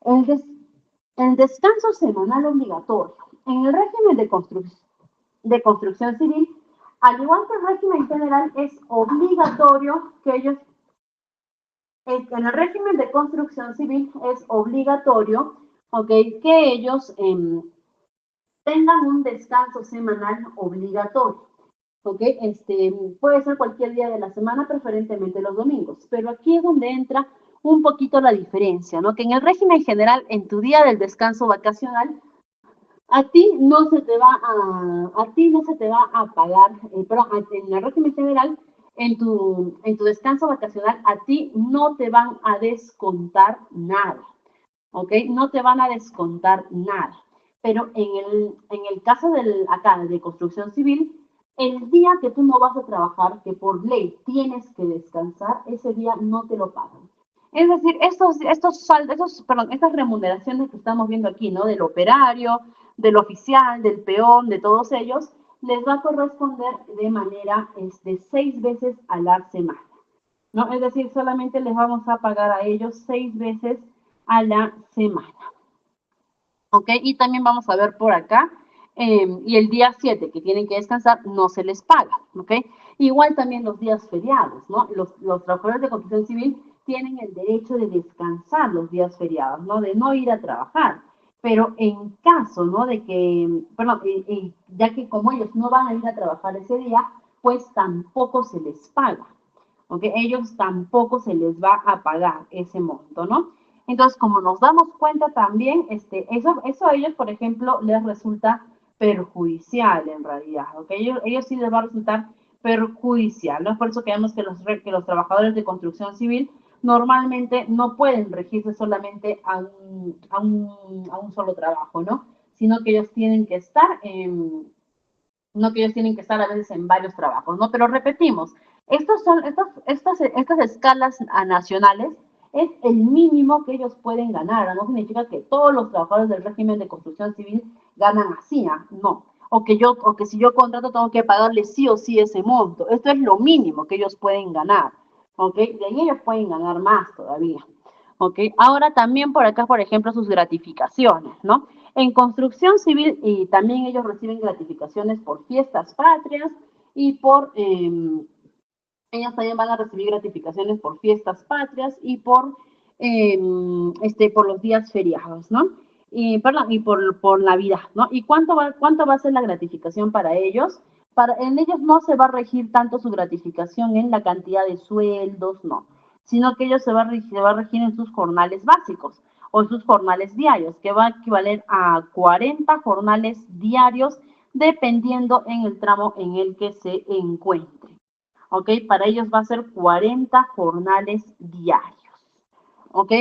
El descanso semanal obligatorio. En el régimen de construcción civil, al igual que el régimen general, es obligatorio que ellos, en el régimen de construcción civil es obligatorio, ¿ok?, que ellos tengan un descanso semanal obligatorio. ¿Ok? Puede ser cualquier día de la semana, preferentemente los domingos, pero aquí es donde entra un poquito la diferencia, ¿no? Que en el régimen general, en tu día del descanso vacacional, a ti no se te va a pagar, perdón, en el régimen general, en tu descanso vacacional, a ti no te van a descontar nada, ¿ok? No te van a descontar nada. Pero en el caso acá de construcción civil, el día que tú no vas a trabajar, que por ley tienes que descansar, ese día no te lo pagan. Es decir, estas remuneraciones que estamos viendo aquí, ¿no? Del operario, del oficial, del peón, de todos ellos, les va a corresponder de manera 6 veces a la semana, ¿no? Es decir, solamente les vamos a pagar a ellos 6 veces a la semana. ¿Ok? Y también vamos a ver por acá, y el día 7 que tienen que descansar no se les paga, ¿ok? Igual también los días feriados, ¿no? Los trabajadores de construcción civil tienen el derecho de descansar los días feriados, ¿no? De no ir a trabajar. Pero en caso, ¿no? De que, perdón, ya que como ellos no van a ir a trabajar ese día, pues tampoco se les paga, ¿ok? Ellos tampoco se les va a pagar ese monto, ¿no? Entonces, como nos damos cuenta también, eso a ellos, por ejemplo, les resulta perjudicial en realidad, ¿ok? Ellos sí les va a resultar perjudicial, ¿no? Es por eso que vemos que los trabajadores de construcción civil normalmente no pueden regirse solamente a un solo trabajo, ¿no? Sino que ellos tienen que estar a veces en varios trabajos, ¿no? Pero repetimos, estas escalas nacionales es el mínimo que ellos pueden ganar, no significa que todos los trabajadores del régimen de construcción civil ganan así, no. O que si yo contrato tengo que pagarle sí o sí ese monto. Esto es lo mínimo que ellos pueden ganar, ¿ok? De ahí ellos pueden ganar más todavía, ¿ok? Ahora también por acá, por ejemplo, sus gratificaciones, ¿no? En construcción civil y también ellos reciben gratificaciones por fiestas patrias y ellas también van a recibir gratificaciones por fiestas patrias y por los días feriados, ¿no? Y por Navidad, ¿no? ¿Y cuánto va a ser la gratificación para ellos? En ellos no se va a regir tanto su gratificación en la cantidad de sueldos, no, sino que ellos se va a regir en sus jornales básicos o en sus jornales diarios, que va a equivaler a 40 jornales diarios, dependiendo en el tramo en el que se encuentre. ¿Ok? Para ellos va a ser 40 jornales diarios. ¿Ok?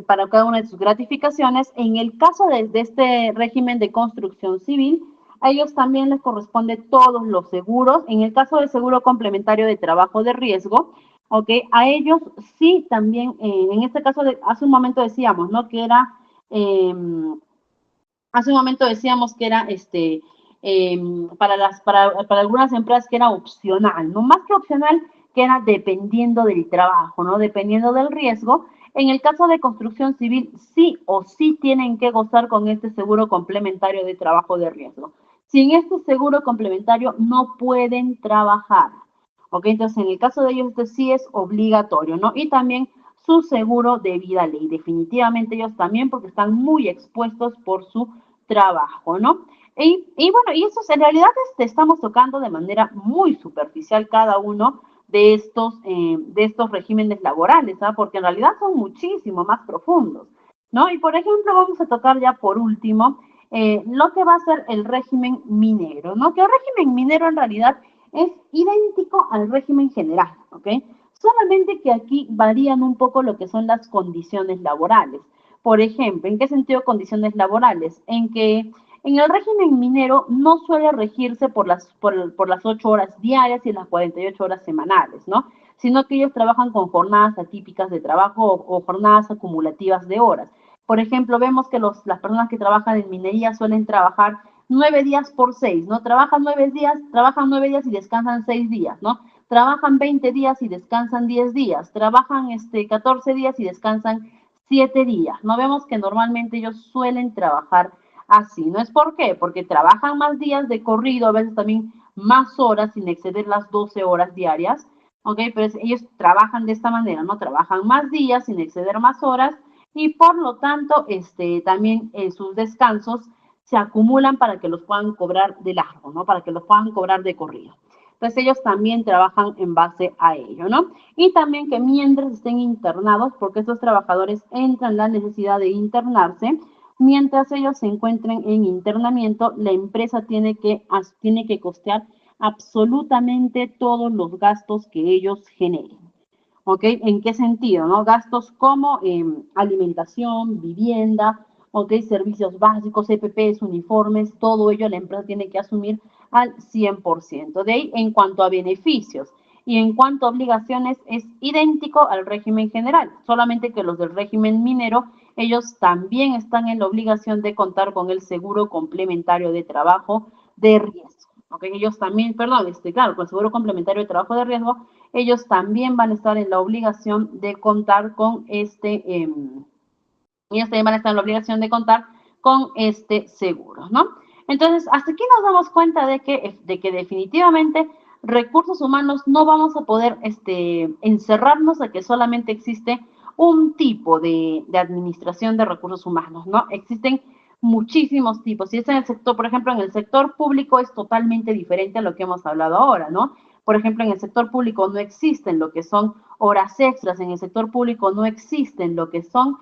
Para cada una de sus gratificaciones. En el caso de este régimen de construcción civil, a ellos también les corresponde todos los seguros. En el caso del seguro complementario de trabajo de riesgo, ¿ok? A ellos sí también, en este caso, hace un momento decíamos, ¿no? Que era, hace un momento decíamos que era, para algunas empresas que era opcional, no más que opcional, que era dependiendo del trabajo, ¿no? Dependiendo del riesgo. En el caso de construcción civil, sí o sí tienen que gozar con este seguro complementario de trabajo de riesgo. Sin este seguro complementario no pueden trabajar, ¿ok? Entonces, en el caso de ellos, este sí es obligatorio, ¿no? Y también su seguro de vida ley, definitivamente ellos también, porque están muy expuestos por su trabajo, ¿no? Y bueno, y eso en realidad estamos tocando de manera muy superficial cada uno de estos regímenes laborales, ¿ah? Porque en realidad son muchísimo más profundos, ¿no? Y por ejemplo, vamos a tocar ya por último lo que va a ser el régimen minero, ¿no? Que el régimen minero en realidad es idéntico al régimen general, ¿ok? Solamente que aquí varían un poco lo que son las condiciones laborales. Por ejemplo, ¿en qué sentido condiciones laborales? En que en el régimen minero no suele regirse por las 8 horas diarias y las 48 horas semanales, ¿no? Sino que ellos trabajan con jornadas atípicas de trabajo o jornadas acumulativas de horas. Por ejemplo, vemos que las personas que trabajan en minería suelen trabajar 9 días por 6, ¿no? Trabajan 9 días y descansan 6 días, ¿no? Trabajan 20 días y descansan 10 días. Trabajan 14 días y descansan 7 días. No vemos que normalmente ellos suelen trabajar así. ¿No es por qué? Porque trabajan más días de corrido, a veces también más horas sin exceder las 12 horas diarias. ¿Ok? Pero ellos trabajan de esta manera, ¿no? Trabajan más días sin exceder más horas y por lo tanto también sus descansos se acumulan para que los puedan cobrar de largo, ¿no? Para que los puedan cobrar de corrido. Entonces ellos también trabajan en base a ello, ¿no? Y también que mientras estén internados, porque estos trabajadores entran en la necesidad de internarse, mientras ellos se encuentren en internamiento, la empresa tiene que costear absolutamente todos los gastos que ellos generen. ¿Ok? ¿En qué sentido? ¿No? Gastos como alimentación, vivienda, ¿ok? Servicios básicos, EPPs, uniformes, todo ello la empresa tiene que asumir al 100%. De ahí, en cuanto a beneficios y en cuanto a obligaciones, es idéntico al régimen general, solamente que los del régimen minero, ellos también están en la obligación de contar con el seguro complementario de trabajo de riesgo. ¿Ok? Ellos también, perdón, claro, con el seguro complementario de trabajo de riesgo, ellos también van a estar en la obligación de contar con ellos también van a estar en la obligación de contar con este seguro, ¿no? Entonces, hasta aquí nos damos cuenta de que definitivamente recursos humanos no vamos a poder encerrarnos a que solamente existe un tipo de administración de recursos humanos, ¿no? Existen muchísimos tipos. Si es en el sector, por ejemplo, en el sector público es totalmente diferente a lo que hemos hablado ahora, ¿no? Por ejemplo, en el sector público no existen lo que son horas extras, en el sector público no existen lo que son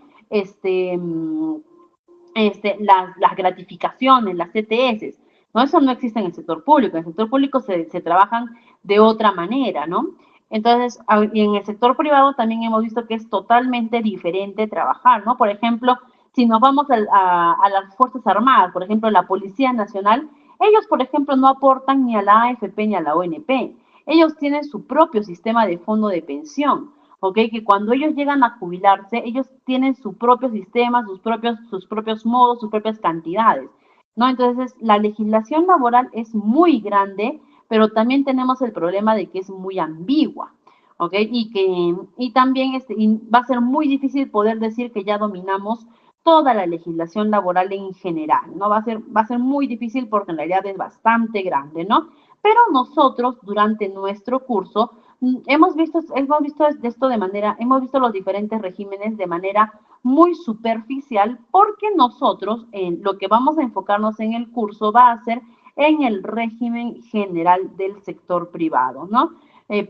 las gratificaciones, las CTS, ¿no? Eso no existe en el sector público. En el sector público se trabajan de otra manera, ¿no? Entonces, y en el sector privado también hemos visto que es totalmente diferente trabajar, ¿no? Por ejemplo, si nos vamos a las Fuerzas Armadas, por ejemplo, la Policía Nacional, ellos, por ejemplo, no aportan ni a la AFP ni a la ONP. Ellos tienen su propio sistema de fondo de pensión. ¿Ok? Que cuando ellos llegan a jubilarse, ellos tienen su propio sistema, sus propios modos, sus propias cantidades, ¿no? Entonces, la legislación laboral es muy grande, pero también tenemos el problema de que es muy ambigua, ¿ok? Y también va a ser muy difícil poder decir que ya dominamos toda la legislación laboral en general, ¿no? Va a ser muy difícil porque en realidad es bastante grande, ¿no? Pero nosotros, durante nuestro curso, hemos visto los diferentes regímenes de manera muy superficial porque nosotros lo que vamos a enfocarnos en el curso va a ser en el régimen general del sector privado, ¿no?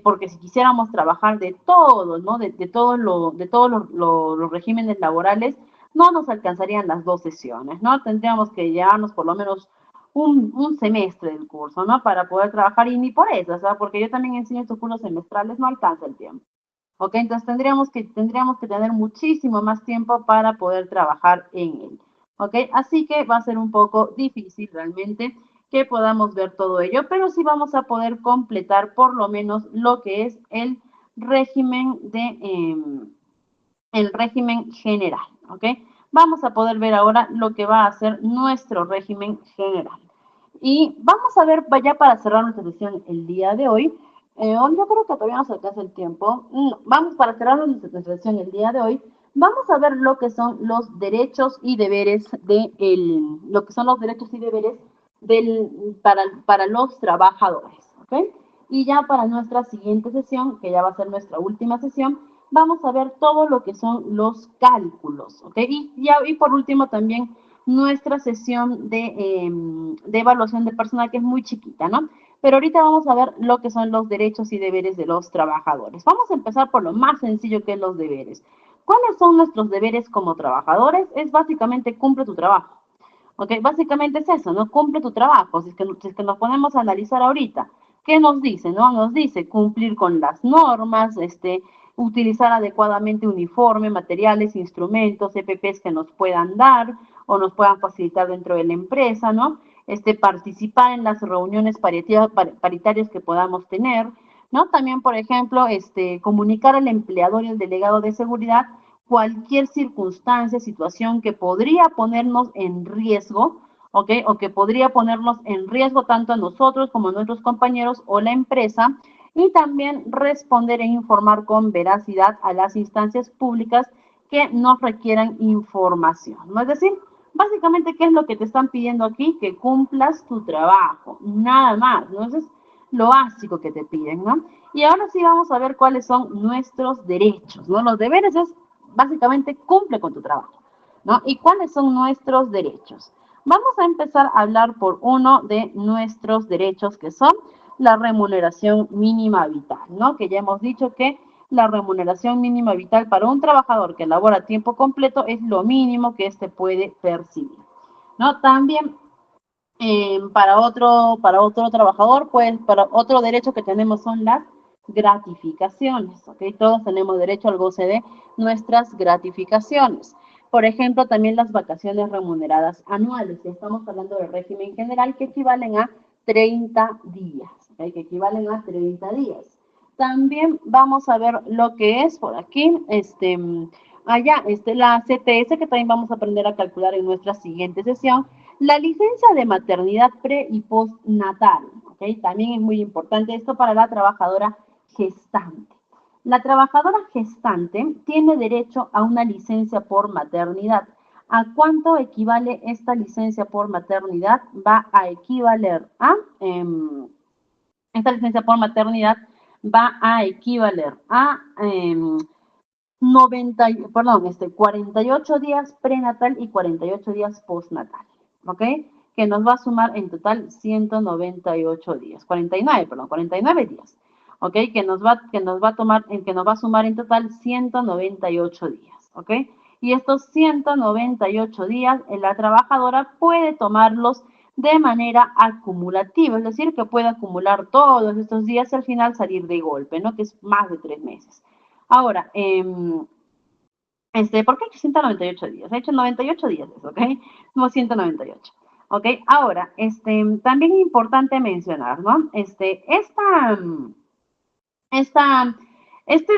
Porque si quisiéramos trabajar de todo, ¿no? De todos los regímenes laborales, no nos alcanzarían las 2 sesiones, ¿no? Tendríamos que llevarnos por lo menos un semestre del curso, ¿no? Para poder trabajar y ni por eso, o sea, porque yo también enseño estos cursos semestrales, no alcanza el tiempo. ¿Ok? Entonces tendríamos que tener muchísimo más tiempo para poder trabajar en él. ¿Ok? Así que va a ser un poco difícil realmente que podamos ver todo ello, pero sí vamos a poder completar por lo menos lo que es el régimen general. ¿Ok? Vamos a poder ver ahora lo que va a ser nuestro régimen general. Y vamos a ver, ya para cerrar nuestra sesión el día de hoy, yo creo que todavía nos alcanza el tiempo. Vamos para cerrar nuestra sesión el día de hoy. Vamos a ver lo que son los derechos y deberes para los trabajadores, ¿ok? Y ya para nuestra siguiente sesión, que ya va a ser nuestra última sesión, vamos a ver todo lo que son los cálculos, ¿ok? Y por último también nuestra sesión de evaluación de personal, que es muy chiquita, ¿no? Pero ahorita vamos a ver lo que son los derechos y deberes de los trabajadores. Vamos a empezar por lo más sencillo, que es los deberes. ¿Cuáles son nuestros deberes como trabajadores? Es básicamente cumple tu trabajo. ¿Ok? Básicamente es eso, ¿no? Cumple tu trabajo. Si es que nos ponemos a analizar ahorita, ¿qué nos dice, no? Nos dice cumplir con las normas, utilizar adecuadamente uniforme, materiales, instrumentos, EPPs que nos puedan dar o nos puedan facilitar dentro de la empresa, ¿no? Participar en las reuniones paritarias que podamos tener, ¿no? También, por ejemplo, comunicar al empleador y al delegado de seguridad cualquier circunstancia, situación que podría ponernos en riesgo, ¿ok? O que podría ponernos en riesgo tanto a nosotros como a nuestros compañeros o la empresa, y también responder e informar con veracidad a las instancias públicas que nos requieran información, ¿no? Es decir, básicamente, ¿qué es lo que te están pidiendo aquí? Que cumplas tu trabajo, nada más, ¿no? Eso es lo básico que te piden, ¿no? Y ahora sí vamos a ver cuáles son nuestros derechos, ¿no? Los deberes es, básicamente, cumple con tu trabajo, ¿no? ¿Y cuáles son nuestros derechos? Vamos a empezar a hablar por uno de nuestros derechos, que son la remuneración mínima vital, ¿no? Que ya hemos dicho que la remuneración mínima vital para un trabajador que labora a tiempo completo es lo mínimo que éste puede percibir, ¿no? También para otro trabajador, pues para otro derecho que tenemos son las gratificaciones, ¿ok? Todos tenemos derecho al goce de nuestras gratificaciones. Por ejemplo, también las vacaciones remuneradas anuales. Ya estamos hablando del régimen general que equivalen a 30 días, ¿ok? Que equivalen a 30 días. También vamos a ver lo que es por aquí, la CTS, que también vamos a aprender a calcular en nuestra siguiente sesión. La licencia de maternidad pre y postnatal, ¿ok? También es muy importante esto para la trabajadora gestante. La trabajadora gestante tiene derecho a una licencia por maternidad. ¿A cuánto equivale esta licencia por maternidad? Va a equivaler a, esta licencia por maternidad va a equivaler a 48 días prenatal y 48 días postnatal, ¿ok? Que nos va a sumar en total 198 días, 49 días, ¿ok? Que nos va a sumar en total 198 días, ¿ok? Y estos 198 días, la trabajadora puede tomarlos de manera acumulativa, es decir, que puede acumular todos estos días y al final salir de golpe, ¿no? Que es más de 3 meses. Ahora, ¿por qué he hecho 198 días? He hecho 98 días, ¿ok? No 198. ¿Ok? Ahora, también es importante mencionar, ¿no? Este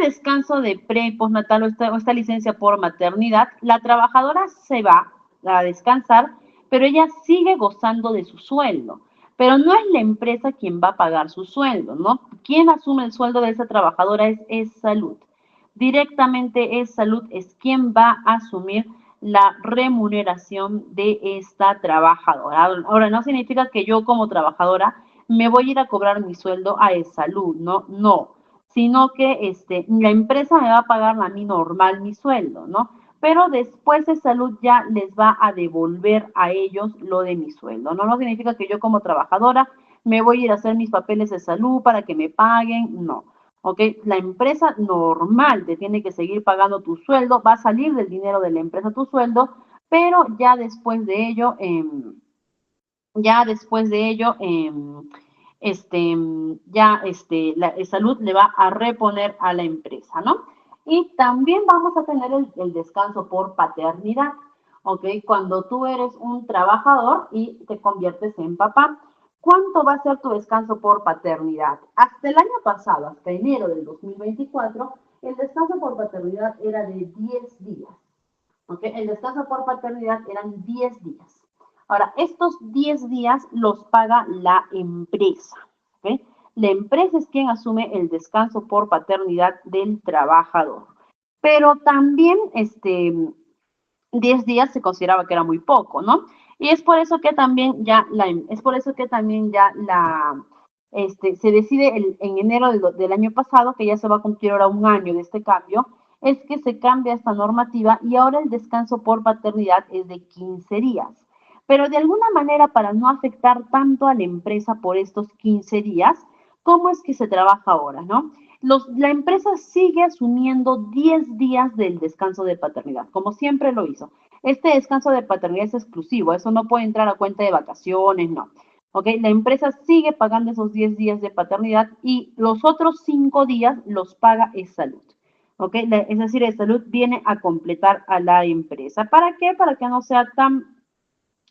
descanso de pre y postnatal o esta licencia por maternidad, la trabajadora se va a descansar, pero ella sigue gozando de su sueldo. Pero no es la empresa quien va a pagar su sueldo, ¿no? Quien asume el sueldo de esa trabajadora es Salud. Directamente es Salud, es quien va a asumir la remuneración de esta trabajadora. Ahora, no significa que yo como trabajadora me voy a ir a cobrar mi sueldo a Salud, ¿no? No, sino que la empresa me va a pagar a mí normal mi sueldo, ¿no? Pero después de Salud ya les va a devolver a ellos lo de mi sueldo, ¿no? No significa que yo como trabajadora me voy a ir a hacer mis papeles de salud para que me paguen, no. ¿Ok? La empresa normal te tiene que seguir pagando tu sueldo, va a salir del dinero de la empresa tu sueldo, pero ya después de ello, la Salud le va a reponer a la empresa, ¿no? Y también vamos a tener el descanso por paternidad, ¿ok? Cuando tú eres un trabajador y te conviertes en papá, ¿cuánto va a ser tu descanso por paternidad? Hasta el año pasado, hasta enero del 2024, el descanso por paternidad era de 10 días, ¿ok? El descanso por paternidad eran 10 días. Ahora, estos 10 días los paga la empresa, ¿ok? La empresa es quien asume el descanso por paternidad del trabajador. Pero también 10 días se consideraba que era muy poco, ¿no? Y es por eso que también ya se decide en enero del año pasado, que ya se va a cumplir ahora un año de este cambio, es que se cambia esta normativa y ahora el descanso por paternidad es de 15 días. Pero de alguna manera, para no afectar tanto a la empresa por estos 15 días, ¿cómo es que se trabaja ahora, no? La empresa sigue asumiendo 10 días del descanso de paternidad, como siempre lo hizo. Este descanso de paternidad es exclusivo, eso no puede entrar a cuenta de vacaciones, no. ¿Ok? La empresa sigue pagando esos 10 días de paternidad y los otros 5 días los paga Salud. ¿ok? Es decir, el salud viene a completar a la empresa. ¿Para qué? Para que no sea tan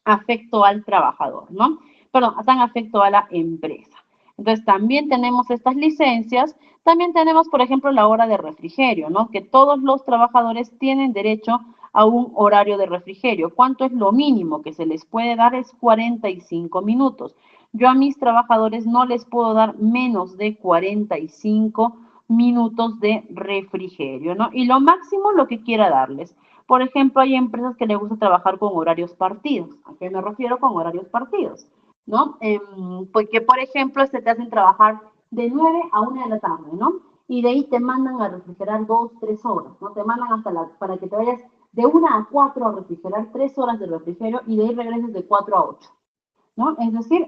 afecto al trabajador, ¿no? Perdón, tan afecto a la empresa. Entonces, también tenemos estas licencias. También tenemos, por ejemplo, la hora de refrigerio, ¿no? Que todos los trabajadores tienen derecho a un horario de refrigerio. ¿Cuánto es lo mínimo que se les puede dar? Es 45 minutos. Yo a mis trabajadores no les puedo dar menos de 45 minutos de refrigerio, ¿no? Y lo máximo lo que quiera darles. Por ejemplo, hay empresas que les gusta trabajar con horarios partidos. ¿A qué me refiero con horarios partidos? ¿No? Porque, por ejemplo, te hacen trabajar de 9 a 1 de la tarde, ¿no? Y de ahí te mandan a refrigerar 2, 3 horas, ¿no? Te mandan para que te vayas de 1 a 4 a refrigerar 3 horas de refrigerio y de ahí regreses de 4 a 8, ¿no? Es decir,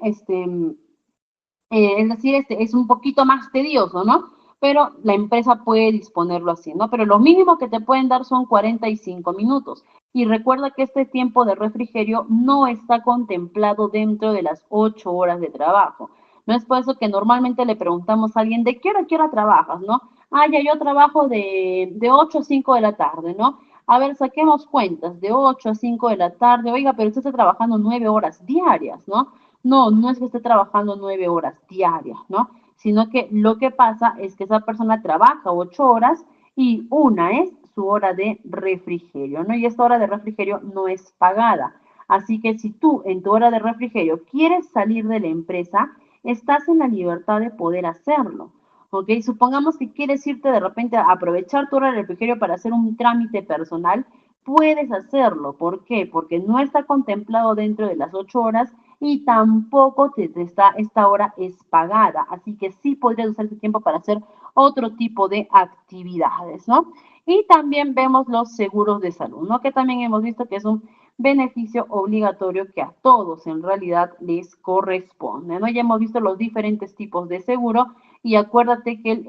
es un poquito más tedioso, ¿no? Pero la empresa puede disponerlo así, ¿no? Pero lo mínimo que te pueden dar son 45 minutos. Y recuerda que este tiempo de refrigerio no está contemplado dentro de las 8 horas de trabajo. No es por eso que normalmente le preguntamos a alguien, ¿de qué hora trabajas, no? Ah, ya yo trabajo de 8 a 5 de la tarde, ¿no? A ver, saquemos cuentas, de 8 a 5 de la tarde, oiga, pero usted está trabajando 9 horas diarias, ¿no? No, no es que esté trabajando 9 horas diarias, ¿no? Sino que lo que pasa es que esa persona trabaja 8 horas y una es su hora de refrigerio, ¿no? Y esta hora de refrigerio no es pagada. Así que si tú en tu hora de refrigerio quieres salir de la empresa, estás en la libertad de poder hacerlo. ¿Ok? Supongamos que quieres irte de repente a aprovechar tu hora de refrigerio para hacer un trámite personal, puedes hacerlo. ¿Por qué? Porque no está contemplado dentro de las 8 horas y tampoco esta hora es pagada. Así que sí podrías usar ese tiempo para hacer otro tipo de actividades, ¿no? Y también vemos los seguros de salud, ¿no? Que también hemos visto que es un beneficio obligatorio que a todos en realidad les corresponde, ¿no? Ya hemos visto los diferentes tipos de seguro y acuérdate que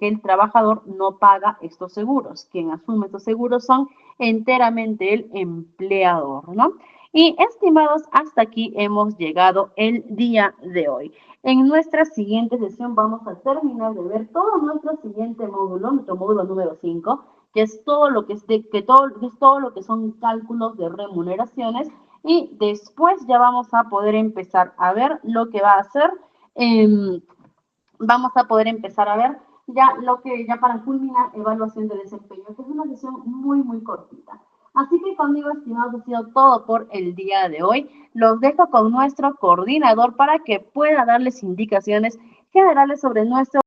el trabajador no paga estos seguros. Quien asume estos seguros son enteramente el empleador, ¿no? Y estimados, hasta aquí hemos llegado el día de hoy. En nuestra siguiente sesión vamos a terminar de ver todo nuestro siguiente módulo, nuestro módulo número 5, que es todo lo que todo lo que son cálculos de remuneraciones, y después ya vamos a poder empezar a ver lo que va a hacer. Vamos a poder empezar a ver ya para culminar evaluación de desempeño, que es una sesión muy, muy cortita. Así que conmigo, estimados, ha sido todo por el día de hoy. Los dejo con nuestro coordinador para que pueda darles indicaciones generales sobre nuestro